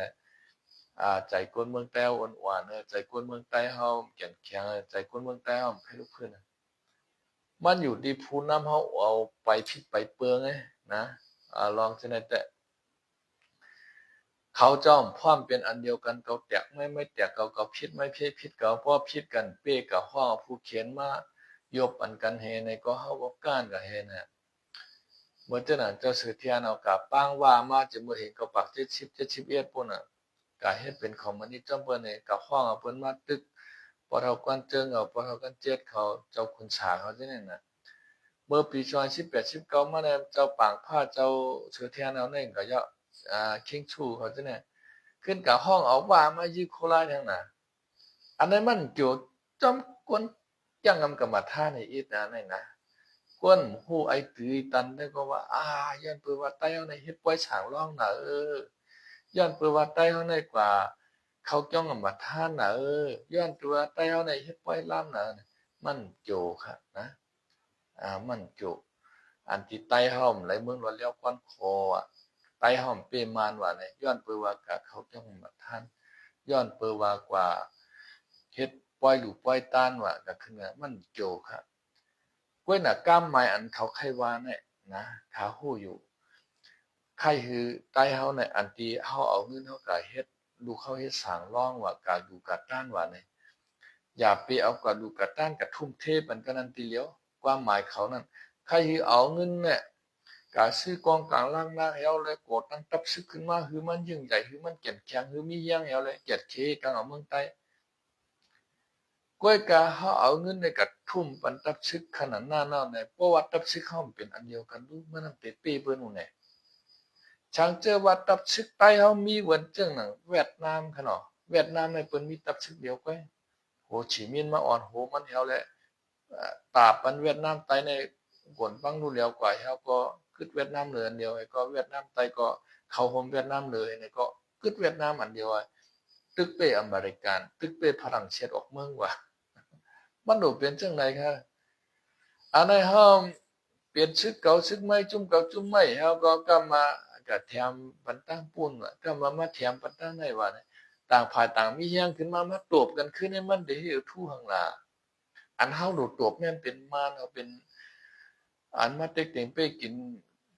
[SPEAKER 1] ใจคนเมืองแต้วอ่อนๆใจคนเมืองใต้เฮาแข็งแข็งใจคนเมืองใต้เฮาให้ลูกเพื่อนมันอยู่ที่ผู้นำเฮาเอาไปผิดไปเปลืองไงนะลองจะไหนแต่เขาจ้อมพร้อมเป็นอันเดียวกันเขาแตกไม่แตกเขาผิดไม่ผิดเขาเพราะผิดกันเป้กับห้อผู้เขียนมายบอันกันเฮในก็เฮาบ่ก้านกับเฮนะเมื่อเจ้านั้นเจ้าสือเทียนเอากับป้างว่ามาจะเมื่อเห็นกับปาก71ปุ่นน่ะก็เฮ็ดเป็นคอมมิวนิสต์จอมเปิ้นนี่กับห้องเอาเปิ้นมาตึกพอเท่ากันเจิงเอาพอเท่ากันเจ็ดเขาเจ้าคุณสาเขาจังนั้นน่ะเมื่อปี18 19มาเนี่ยเจ้าปางผ้าเจ้าสือเทียนเอาเนี่ยก็เยาะคิงชูเขาจังนั้นขึ้นกับห้องเอาว่ามายื้อโคราชทั้งน่ะอันนั้นมันโจทย์จอมกวนจังกรรมฐานให้อีกนะนั่นนะกวนฮู้ไอ้ตือตันได้ก็ว่าย้อนเปิดว่าใต้เฮาในเฮ็ดปล่อยฉางร้องน่ะย้อนเปิดว่าใต้เฮาในกว่าเขาจ้องกรรมฐานน่ะย้อนเปิดว่าใต้เฮาในเฮ็ดปล่อยล่ำน่ะมันโจครับนะมันโจอันที่ใต้เฮาไหลเมืองรอเลี้ยวก้อนคอใต้เฮาเปมานว่าเนี่ยย้อนเปิดว่ากะเขาจ้องกรรมฐานย้อนเปิดว่ากว่าเฮ็ดปล่อยหลูปล่อยต้านว่าก็คือมันโจครับกล้วยน่ะก้ามไม้อันเขาไขว่าเนี่ยนะเขาฮู้อยู่ใครคือใต้เฮาเนี่ยอันที่เฮาเอาเงินเฮาก็เฮ็ดดูเขาเฮ็ดสร้างร่องว่าการดูการต้านว่าเนี่ยอย่าไปเอากระดูกระต้านกระทุ่มเทมันก็นั่นทีเดียวความหมายเขานั่นใครคือเอาเงินเนี่ยกาซื้อกองกลางล่างหน้าเฮาเลยโกดตั้งตับซึกขึ้นมาคือมันยิ่งใหญ่คือมันเข้มแข็งคือมีเฮียงเฮาเลยเกียรติเคกลางเอาเมืองใต้ก้อยกาเฮาเอาเงินในกระทุ่มปันตับซึกขนาดหน้าเนาเนี่ยเพราะว่าตับซึกเฮาเป็นอันเดียวกันดูมันเปเป้เปิ้นนู่นแหละช่างเจอว่าตับซึกใต้เฮามีเหมือนเจังหนังเวียดนามขนาดเวียดนามในเปิ้นมีตับซึกเดียวก้อยโหชิมินห์มาอ่อนโหมันเฮาแหละตาปันเวียดนามใต้ในกวนฟังดูแล้วกว่าเฮาก็คึดเวียดนามเลยอันเดียวไอ้ก็เวียดนามใต้ก็เข้าโฮมเวียดนามเลยเนี่ยก็คึดเวียดนามอันเดียวตึกเป้อเมริกันตึกเป้ฝรั่งเศสออกเมืองว่ามันดูเป็นจังได๋ครับอันในเฮาเปลี่ยนชึกเก่าชึกใหม่จุ่มเก่าจุ่มใหม่เฮาก็กลับมาก็แถมปันตั้งปุ้นว่าก็มาแถมปันตั้งได้ว่าต่างฝ่ายต่างมีเฮียงขึ้นมาตบกันขึ้นให้มันได้เฮ็ดทู่หั่งล่ะอันเฮาโดดตบแม่นเป็นมารเฮาเป็นอันมาเต็กเต็งเป้กิน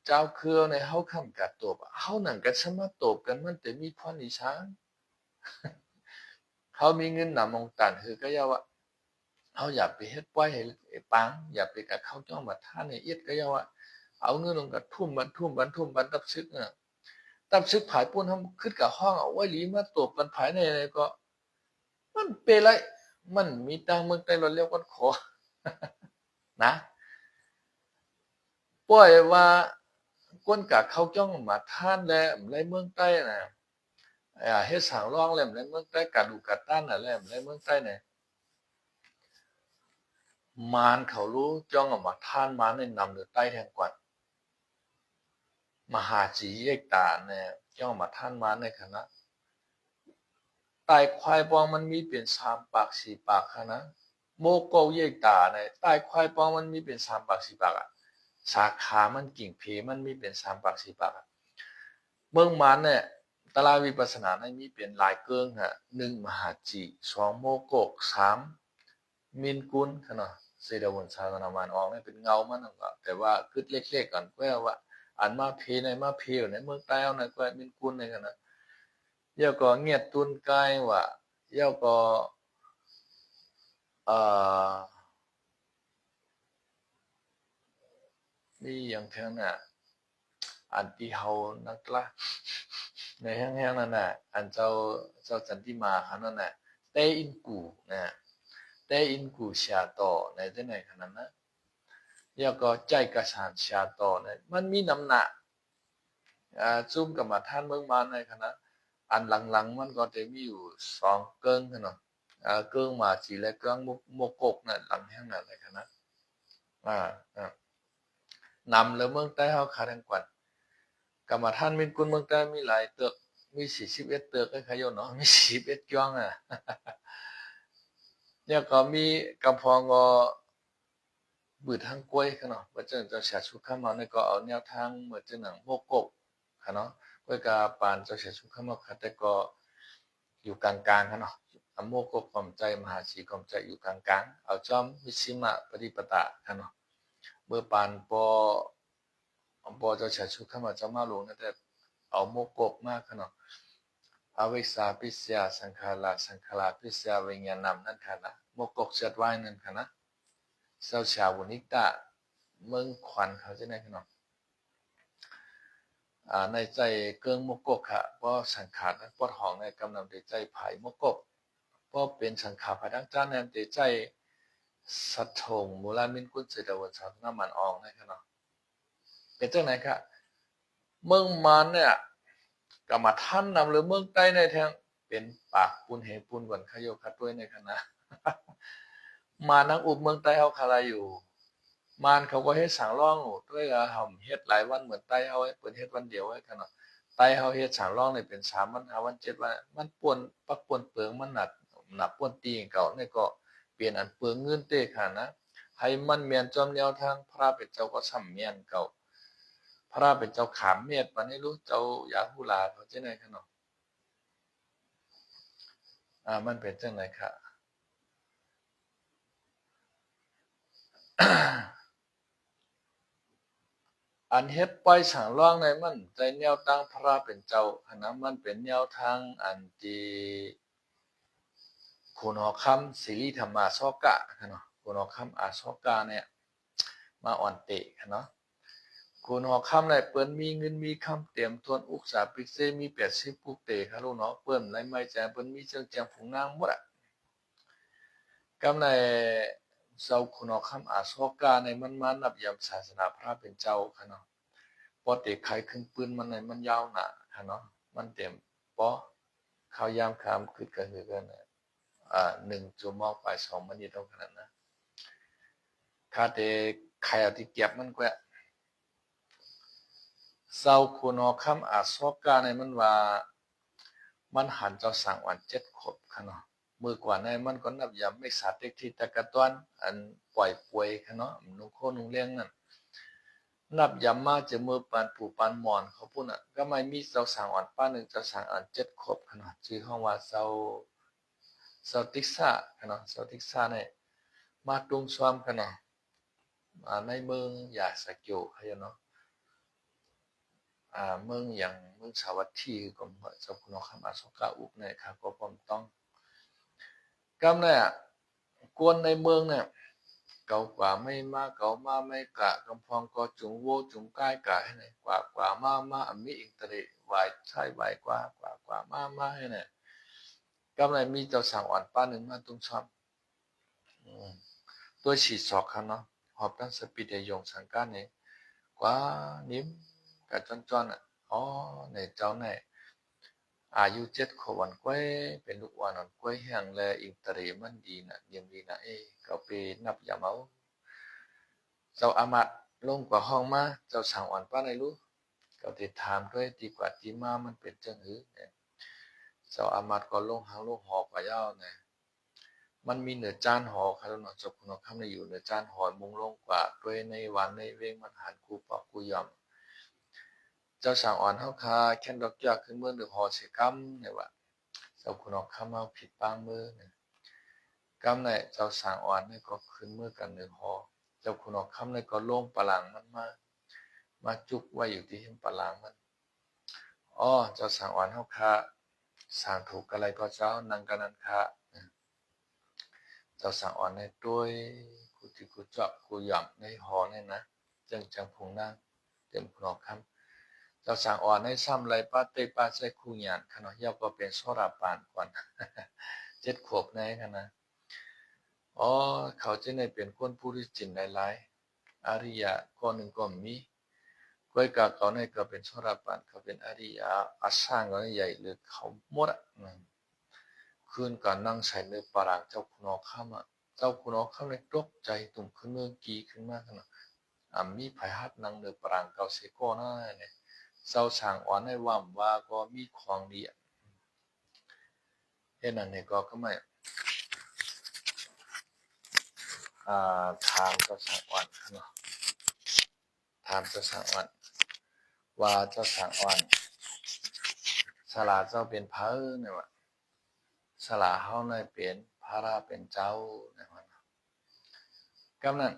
[SPEAKER 1] เจ้าเครือในเฮาค้ำกัดตบเฮานั่นก็สมาตบกันมันแต่มีพรอีช้างเฮามีเงินหนำมองตันคือก็อย่าว่าเฮาอย่าไปเฮ็ดปล่อยให้ปังอย่าไปกะเข้าจ้องมาท่านให้เอียดก็อย่าว่าเอาเงินลงกะทุ่มบันตับซึกตับซึกผายปุ้นเฮาขึ้นกับห้องเอาไว้หลีมาตบกันภายในก็มันเปไรมันมีตังเมืองใต้เราเรียกว่าขอนะป่วยว่าก้นกะเข้าจ้องมาท่านแลในเมืองใต้น่ะเฮ็ดสร้างรองแลในเมืองใต้กะดูกะต้านน่ะแลในเมืองใต้น่ะมารเขารู้จ้องมาท่านมาในนำเหนือใต้แทงกว่ามหาจีเอกตาเนี่ยจ้องมาท่านมาในคณะใต้ควายปองมันมีเป็น3ปาก4ปากคณะโมโกเยกตาเนี่ยใต้ควายปองมันมีเป็น3ปาก4ปากสาขามันกิ่งเพมันมีเป็น3ปาก4ปากเมืองมันเนี่ยตลาดวิปัสสนาในมีเป็นหลายเกิงฮะ1มหาจี2โมโกก3มินกุลขนาดเสดวนชาตนามานออกเนี่ยเป็นเงามันก็แต่ว่าคึดเล็กๆก่อนก็ว่าอันมาเพในมาเพอยู่ในเมืองใต้เอาในก็มินกุลในกันนะเดี๋ยวก็เงียดตุนกายว่าเดี๋ยวก็เอ่อนี่อย่างเท่าน่ะอันที่เฮานักละในแห้งๆนั่นน่ะอันเจ้าจันทิมาเขานั่นน่ะเตอินกูนะเตอินกูชาโตในที่ไหนขนาดนั้นแล้วก็ใจกระสานชาโตเนี่ยมันมีน้ำหนักซุ่มกับมาท่านเมืองมาในคณะอันหลังๆมันก็จะมีอยู่2เกิงเนาะเกิงมาจีและเกิงโมกกน่ะหลังแห่งนั้นเลยคณะอ่านำแล้วเมืองใต้เฮาคาทังกวน กรรมฐานมินกุลเมืองใต้มีหลายเตือกมี41เตือกใครๆอยู่เนาะมี41จ้วงอ่ะเนี่ยก็มีกำพองก็บืดทางกล้วยค่ะเนาะว่าจะเสียชุกข้ามาเนี่ยก็เอาแนวทางเหมือนจะหนังโมกบค่ะเนาะกล้วยกาปานเจ้าเสียชุกข้ามาค่ะแต่ก็อยู่กลางๆค่ะเนาะอโมกบความใจมหาสีความใจอยู่กลางๆเอาจอมมิชิมะปฏิปตะค่ะเนาะเมื่อปานปอเจ้าเสียชุกข้ามาเจ้ามาหลวงนั่นแต่เอาโมกบมากค่ะเนาะอวิสสาปิสยาสังขาราสังขารปิสยาวิญญาณนำนั่นค่ะนะโมกบจัดไว้นั่นค่ะนะเจ้าชาววนิกตะเมืองขวัญเขาจะไหนขนมในใจเกิงมกกค่ะเพราะสังขารนั้นปวดห้องในกำลังในใจไผ่มกกเพราะเป็นสังขารภายดังจ้าแนมในใจสัทธงมูลามินกุศลดาวันสาวน้ำมันอองในขนมเป็นเจ้าไหนค่ะเมืองมันเนี่ยกรรมท่านนำหรือเมืองใต้ในแทงเป็นปากปูนเหปูนวันขยโยคัดด้วยในคณะมานังอุบเมืองใต้เขาคาราอยู่ มานเขาก็เฮ็ดสังร่องด้วยก็ทำเฮ็ดหลายวันเหมือนไต้เฮาเปิดเฮ็ดวันเดียวไว้กันเนาะไต้เฮาเฮ็ดสังร่องนี่เป็น3วัน5วัน7วันมันป่วนปักป่วนเปิงมันหนักป่วนตีเก่านี่ก็เปลี่ยนอันเปิงเงินเตค่ะนะให้มันเมียนจอมแนวทางพระเป็นเจ้าก็ซ้ำเมียนเก่าพระเป็นเจ้าขามเมียดปานนี้รู้เจ้ายาฮูลาเขาจังได๋คะเนาะมันเป็นจังได๋ค่ะ อันเฮ็ดปล่อยสั่งร้องในมันใจแนวตั้งพระเป็นเจ้าอันนั้นมันเป็นแนวทางอันที่คุณหอคำศิริธรรมาสกะเนาะคุณหอคำอาสกะเนี่ยมาอ่อนเตะเนาะคุณหอคำในเปิ้นมีเงินมีคำเตรียมทวนอุกษาปิกเซมี80ปุกเตะครับลูกเนาะเปิ้นไรไม่แจงเปิ้นมีเจียงแจงผงนางหมดอ่ะกำในเจ้าคุณหอคำอาสกะในมันมานับยำศาสนาพระเป็นเจ้าค่ะเนาะ พอเตะไขขึ้นปืนมันในมันยาวหนาค่ะเนาะมันเต็มปอข้าวยามคามคือกันคือกันนะ1 ชั่วโมงไป2 นาทีเท่านั้นนะคาเตะไขเอาที่เก็บมันก็เศร้าคุณอคำอาซอกกาในมันว่ามันหันเจ้าสั่งวัน7 ขวบค่ะเนาะมือกว่าในมันก็นับยามไม่สาเต็กที่ตะกะตอนอันปล่อยป่วยค่ะเนาะนุ่งโคนุ่งเลี้ยงนั่น นับยามมาจะมือปานปู่ปานหมอนเขาพูดอ่ะก็ไม่มีเจ้าสางอ่อนป้าหนึ่งเจ้าสางอ่อน7 ขวบขนาดชื่อห้องว่าเจ้าติกซ่าขนาดเจ้าติกซ่าเนี่ยมาตุงซ้อมขนาดในเมืองยาสะเกียวเขาเนาะเมืองอย่างเมืองสาวัตถีก็เจ้าคุณน้องคำอาสกาอุกเนี่ยครับก็ผมต้องกำเนี่ยกวนในเมืองเนี่ย เก่ากว่าไม่มาเก่ามาไม่กะกำพองก็จุงโวจุงใกล้กะให้ไหนกว่ามาอมีอิงตริไหวใช่ไหวกว่ามาให้ไหนกำไรมีเจ้าสั่งอ่อนป้าหนึ่งมาตุ้งชอบตัวฉีดศอกครับเนาะหอบตั้งสปีดยงสังการเนี่ยกว่านิ้มกับจอนอ่ะอ๋อในเจ้าในอายุ7 ขวบวันก้อยเป็นลูกวันวันก้อยแห้งแลอิงตรีมันดีนะยังดีนะก็ไปนับยาเมา เจ้าอามาตย์ลงกว่าห้องมาเจ้าสั่งอ่อนป้าในรู้ก็ติดถามด้วยดีกว่าที่มามันเป็นจังหือเนี่ยเจ้าอามาตย์ก็ลงหางลงหอกว่าเย้าเนี่ยมันมีเหนือจานหอครับเนาะเจ้าคุณเอาคำในอยู่เหนือจานหอมุงลงกว่าด้วยในวันในเว้งมันหันกูปอกกูยอมเจ้าสั่งอ่อนเฮาคาแค่นดอกยาขึ้นเมืองหรือหอเสกำเนี่ยว่าเจ้าคุณเอาคำเอาผิดปางมือเนี่ยกำเนี่ยเจ้าสั่งอ่อนเนี่ยก็ขึ้นมือกันหนึ่งหอเจ้าคุณเอาคำเนี่ยก็ลงปลังมันมาจุกไว้อยู่ที่หิมปะลางมันอ๋อเจ้าสั่งอ่อนเฮาคะสั่งถูกอะไรก็เจ้านังกันนันคะเจ้าสั่งอ่อนในด้วยกูที่กูจอบกูหย่อมในหอเนี่ยนะจังพงนั่งเต็มพนอกคำเจ้าสั่งอ่อนในซ้ำไรป้าเตป้าใส่คู่หยานขนาดย่อก็เป็นโซราปานก่อน7 ขวบในกันนะอ๋อเขาจะในเป็นคนผู้ที่จินหลายๆอริยะก้อนหนึ่งก็มี ก้อยกาเขาเนี่ยก็เป็นโสดาปันเขาเป็นอริยะอาสร้างก็ใหญ่หรือเขาหมดอ่ะคืนก่อนนั่งใส่เนื้อปรางเจ้าคุณอข้ามอ่ะเจ้าคุณอข้ามเลยตกใจตุ่มขึ้นเมื่อกี้ขึ้นมากขนาดมีไผฮัดนั่งเนื้อปรางเกาเสโก้น่าเนี่ย เจ้าสางอ่อนให้ว่ำว่าก็มีของดีเฮ็ดนั่นนี่ก็ไม่ถามเจ้าสางอ่อนเนาะถามเจ้าสางอ่อนว่าเจ้าสางอ่อนสลาเจ้าเป็นพระเนี่ยว่าสลาเฮาในเป็นพระราเป็นเจ้าเนี่ยว่ากำนั้น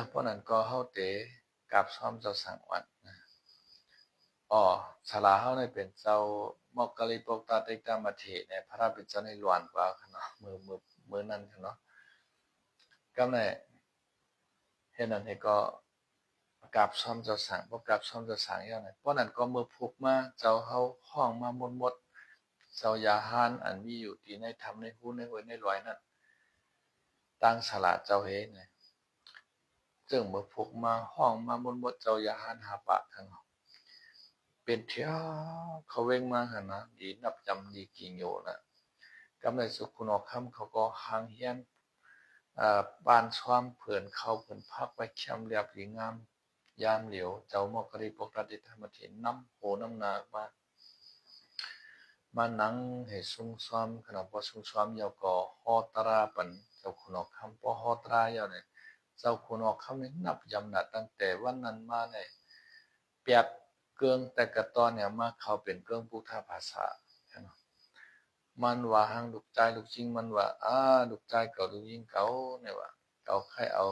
[SPEAKER 1] เพราะนั้นก็เฮาเตกับซ่อมเจ้าสางอ่อนสลาเฮาในเป็นเจ้ามอกกะลิปกตาติกามะเถเนี่ยพระราเป็นเจ้าในหลวนกว่าเนาะมือนั้นเนาะกำนั้นเฮ็ดนั้นให้ก็กับซ่อมเจ้าสางบ่กับซ่อมเจ้าสางอย่างนั้นเพราะนั้นก็มือพุกมาเจ้าเฮาห้องมาหมดเจ้ายาหานอันมีอยู่ที่ในธรรมในหูในหวยในลอยนั้นตั้งสลาเจ้าเฮเนี่ยจึงมือพุกมาห้องมาหมดเจ้ายาหานหาปากทั้งเป็นเที่ยวเขาเว้งมาหั่นนะดีนับจำดีกิ่งโยนะกำในสุขุนอค่ำเขาก็หางเฮียนบ้านช่วมเผื่นเข้าเผื่นพักไว้แคมเรียบหลีงามยามเหลียวเจ้ามอกกริปกติธรรมเถนน้ำโหน้ำนามานั่งให้ซุ่มซ้อมขณะพอซุ่มซ้อมยาวก็ฮอตราปันเจ้าคุณออกคำพอฮอตรายาวเนี่ยเจ้าคุณออกคำเนี่ยนับยำหนักตั้งแต่วันนั้นมาเนี่ยเปียบเกืองแต่กระตอนเนี่ยมาเขาเป็นเกืองพุทธภาษามันว่าหางลูกใจลูกจริงมันว่าลูกใจเก่าลูกยิงเก่าเนี่ยว่าเก่าใครเอา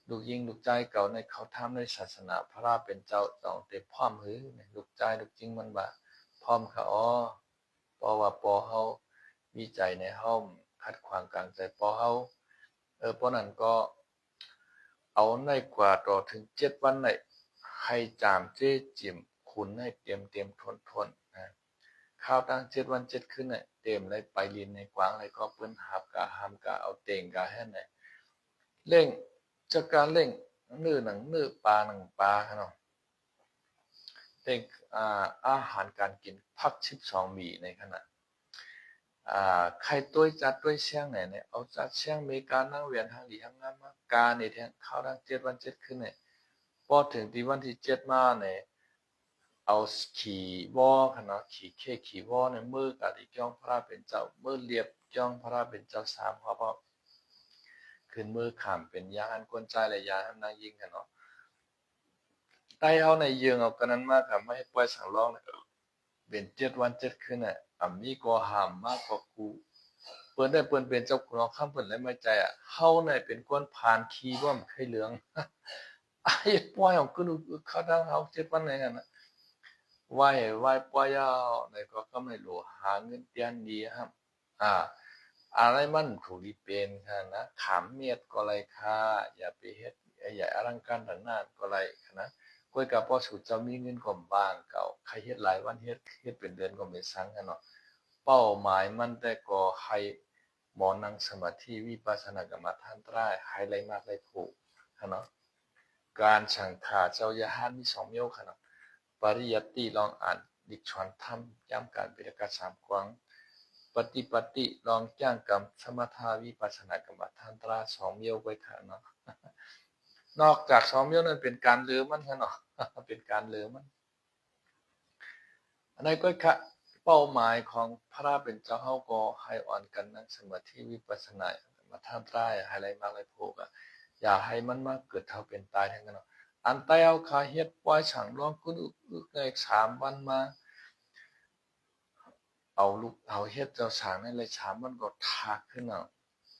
[SPEAKER 1] ลูกยิงลูกใจเก่าในเขาทำในศาสนาพระราเป็นเจ้าต้องเต็มพร้อมหือลูกใจลูกจริงมันว่าพร้อมเขาเพราะว่าปอเฮามีใจในเฮาคัดขวางกลางใจปอเฮาเพราะนั้นก็เอาในกว่าต่อถึง7 วันในให้จามเจ้จิมคุณให้เตรียมทนนะข้าวตั้ง7 วัน7 คืนเนี่ยเต็มเลยไปเรียนในกว้างเลยก็เปิ้นหาบกาหามกาเอาเต่งกาแห่นเนี่ยเร่งจากการเร่งนื้อหนังนื้อปลาหนังปลาเนาะเร่งอาหารการกินพัก12มีในขณะใครตัวจัดด้วยเชียงไหนเนี่ยเอาจัดเชียงเมกานั่งเวียนทางดีทางงามมากาเนี่ยแทงข้าวทั้ง7 วัน7 คืนเนี่ยพอถึงที่วันที่7มาเนี่ยเอาขี่วอขนาดขี่วอในมือกับที่จ้องพระเป็นเจ้ามือเรียบจ้องพระเป็นเจ้าสามเพราะขึ้นมือขามเป็นยาอันกวนใจและยาอันนางยิงกันเนาะใต้เอาในเยืองเอากันนั้นมากค่ะไม่ให้ปล่อยสั่งร้องเลยเป็น7 วัน7 คืนเนี่ยมีก็หามมากกว่ากูเปิ้นได้เปิ้นเป็นเจ้าของข้ามเปิ้นเลยไม่ใจเฮาเนี่ยเป็นคนผ่านคีย์ว่ามันเคยเหลืองไอ้ปล่อยของกูเขาทางเฮา7 วันไหนกันนะไหวปล่อยยาวในก็ไม่รู้หาเงินเตียนดีครับอะไรมันถูกดีเป็นค่ะนะขามเมียดก็ไรค่ะอย่าไปเฮ็ดอย่าอลังการต่างหน้าก็ไรค่ะนะก้อยกับพ่อสุดจะมีเงินก่อมบ้างเก่าใครเฮ็ดหลายวันเฮ็ดเป็นเดือนก็ไม่ซังกันเนาะเป้าหมายมันแต่ก็ให้หมอนั่งสมาธิวิปัสสนากรรมฐานตรายให้ไรมากไรถูกค่ะเนาะการฉังขาเจ้ายาหานมี2 เมี่ยวค่ะเนาะปริยัติลองอ่านดิกชวนธรรมย้ำการปฏิการ3 ครั้งปฏิลองจ้างกรรมสมถาวิปัสสนากรรมฐานตรา2 เมี่ยวไว้ค่ะเนาะนอกจาก2 เมี่ยวนั้นเป็นการลืมมันค่ะเนาะเป็นการลืมมันอันนั้นก็ค่ะเป้าหมายของพระเป็นเจ้าเฮาก็ให้อ่อนกันนั่งสมาธิวิปัสสนากรรมฐานตราให้ไรมากไรโพกอย่าให้มันมาเกิดเท่าเป็นตายทั้งนั้นเนาะอันใต้เอาคาเฮ็ดปล่อยสั่งร้องกุนใน3 วันมาเอาเฮ็ดเจ้าสางในเลย3 วันก็ทากขึ้นเนาะ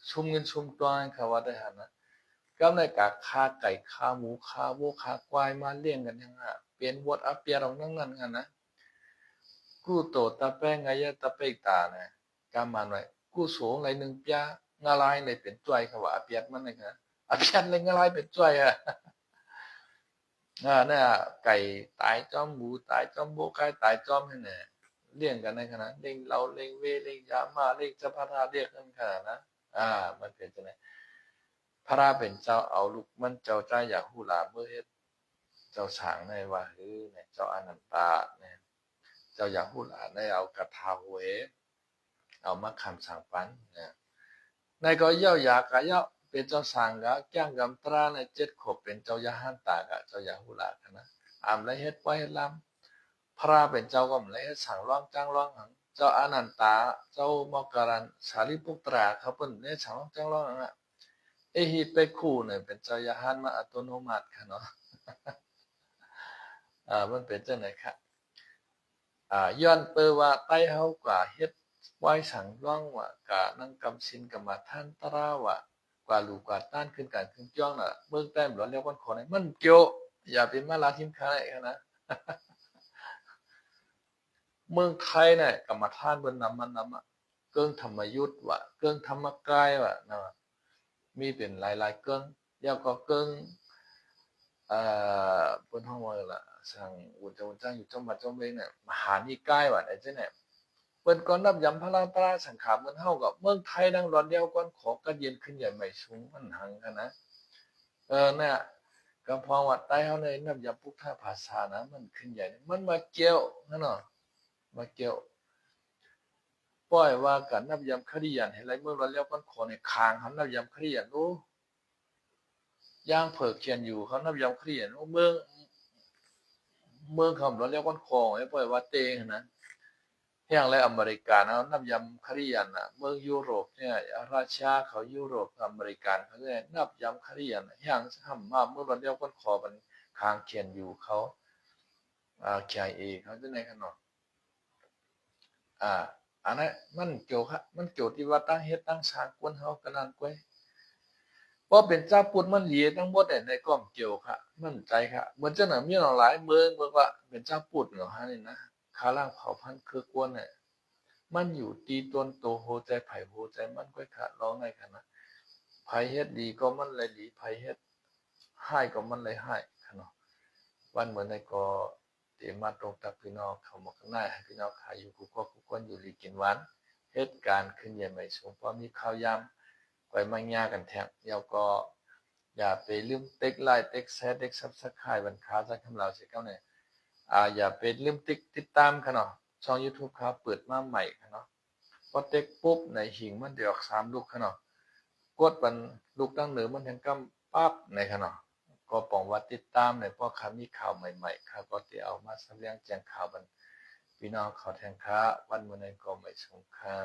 [SPEAKER 1] ชุมเงินชุมตัวเขาว่าได้หั่นนะก็ในกะฆ่าไก่ฆ่าหมูฆ่าวัวฆ่าควายมาเลี้ยงกันทั้งเปลี่ยนวดอาเปียเรานั่งนั้นกันนะกู้โตตะแป้งไงยะตะเปกตานะกามันไว้กู้โสงไรนึงเปียงาลายในเป็นจ้อยเขาว่าอาเปียดมันเลยนะอาเปียดเลยงาลายเป็นจ้อยเนี่ยไก่ตายจอมหมูตายจอมโบกายตายจอมให้เนี่ยเลี้ยงกันในขณะเล่งเราเล่งเวเล่งยามาเล่งจะพัฒนาเรียกกันขนาดนะมันเป็นจังได๋พระเป็นเจ้าเอาลูกมันเจ้าใจอยากฮู้หลาเมื่อเฮ็ดเจ้าสางในว่าเนี่ยเจ้าอนันตาเนี่ยเจ้าอยากฮู้หลาได้เอากระทาหวยเอามาคำสั่งปันเนี่ยในก็เย่าอยากกะเย่าเป็นเจ้าสางกะแก้งกำตราใน7 ขวบเป็นเจ้ายาหันตากะเจ้าอยากฮู้หลานะและเฮ็ดไว้เฮ็ดล พระเป็นเจ้าก็ไม่ได้สั่งร้องจ้างร้องหังเจ้าอนันตาเจ้ามอกการันสารีปุตราเขาเป็นได้สั่งร้องจ้างร้องหังอ่ะเอฮิเปคูเนี่ยเป็นเจ้ายาฮันมาอัตโนมัติค่ะเนาะมันเป็นจังไหนครับย้อนเปว่าไต้เฮากว่าเฮ็ดไว้สั่งร้องว่ากะนั่งกำสินกรรมาท่านตราว่ากว่าลูกกว่าต้านขึ้นการขึ้นจ้องน่ะเมืองแต้มหลวนเรียกว่าขอไหนมันเกี่ยวอย่าเป็นมาลาทิมคาไหนนะเมืองไทยเนี่ยกรรมฐานบนนำมันนำอะเกิงธรรมยุทธ์ว่ะเกิงธรรมกายว่ะนะมีเป็นหลายๆเกิงแล้วก็เกิงบนห้องว่าล่ะสั่งอุจจาระอยู่จังหวัดจังเวงเนี่ยมหานิกายว่ะไหนเจ้าเนี่ยเปิ้นก็นับยำพระราตราสังขารมันเฮากับเมืองไทยดังร้อนเดียวก่อนขอกันเย็นขึ้นใหญ่ใหม่สูงมันหังกันนะเนี่ยกำพองวัดใต้เฮาเลยนับยำพุทธภาษานะมันขึ้นใหญ่มันมาเกี่ยวนั่นเนาะมาเกี่ยวป้อยว่ากันนับยำคดียันเห็นไรเมื่อร้อนเดียวก่อนขอในคางเขานับยำคดียันโอ้ย่างเผิกเขียนอยู่เขานับยำคดียันโอ้เมืองคำร้อนเดียวก่อนขอไอ้ป้อยว่าเตงนะอย่างไรอเมริกานะนับยำคดียันอ่ะเมืองยุโรปเนี่ยราชาเขายุโรปอเมริกันเขาเนี่ยนับยำคดียันอย่างทำมาเมื่อวันเดียวก้นคอมันคางเขียนอยู่เขาเขียนเองเขาจะในขนมอันนั้นมันเกี่ยวครับมันเกี่ยวที่ว่าตั้งเฮ็ดตั้งสร้างกวนเฮากันนั่นก้วยเพราะเป็นเจ้าปุถมันเหลียทั้งหมดในกล้องเกี่ยวค่ะมั่นใจค่ะเหมือนเจ้าหน้ามีหลายเมืองบอกว่าเป็นเจ้าปุถเหรอฮะนี่นะข้าล่างเผ่าพันธุ์คือกวนเนี่ย มันอยู่ตีต้นโตโหใจไผ่โหใจมันก็ขาดร้องในขณะไผ่เฮ็ดดีก็มันเลยดีไผ่เฮ็ดให้ก็มันเลยให้ขนาดวันเหมือนในก็เตมาตรงตักพี่น้องเขามาข้างหน้าให้พี่น้องขายอยู่กูก็กูคนอยู่ลีกินวันเหตุการณ์ขึ้นใหญ่ไม่สูงเพราะมีข้าวยำไว้มังยากันแทงเดี๋ยวก็อย่าไปลืมเต็กไลน์เต็กแซดเต็กซับสไครต์บันค้าจากคำเราเสียเก้าเนี่ยอย่าไปลืมติดตามขนาดช่อง YouTube ครับเปิดมาใหม่ขนาดพอเต็กปุ๊บในหิงมันเดี๋ยว3 ลูกขนาดกดมันลูกตั้งเหนือมันแทงกำปั๊บในขนาดก็ปองว่าติดตามในพ่อค้ามีข่าวใหม่ๆครับก็จะเอามาแสดงแจ้งข่าวบันพี่น้องเขาแทงค้าวันเมื่อในก็ไม่สงค่า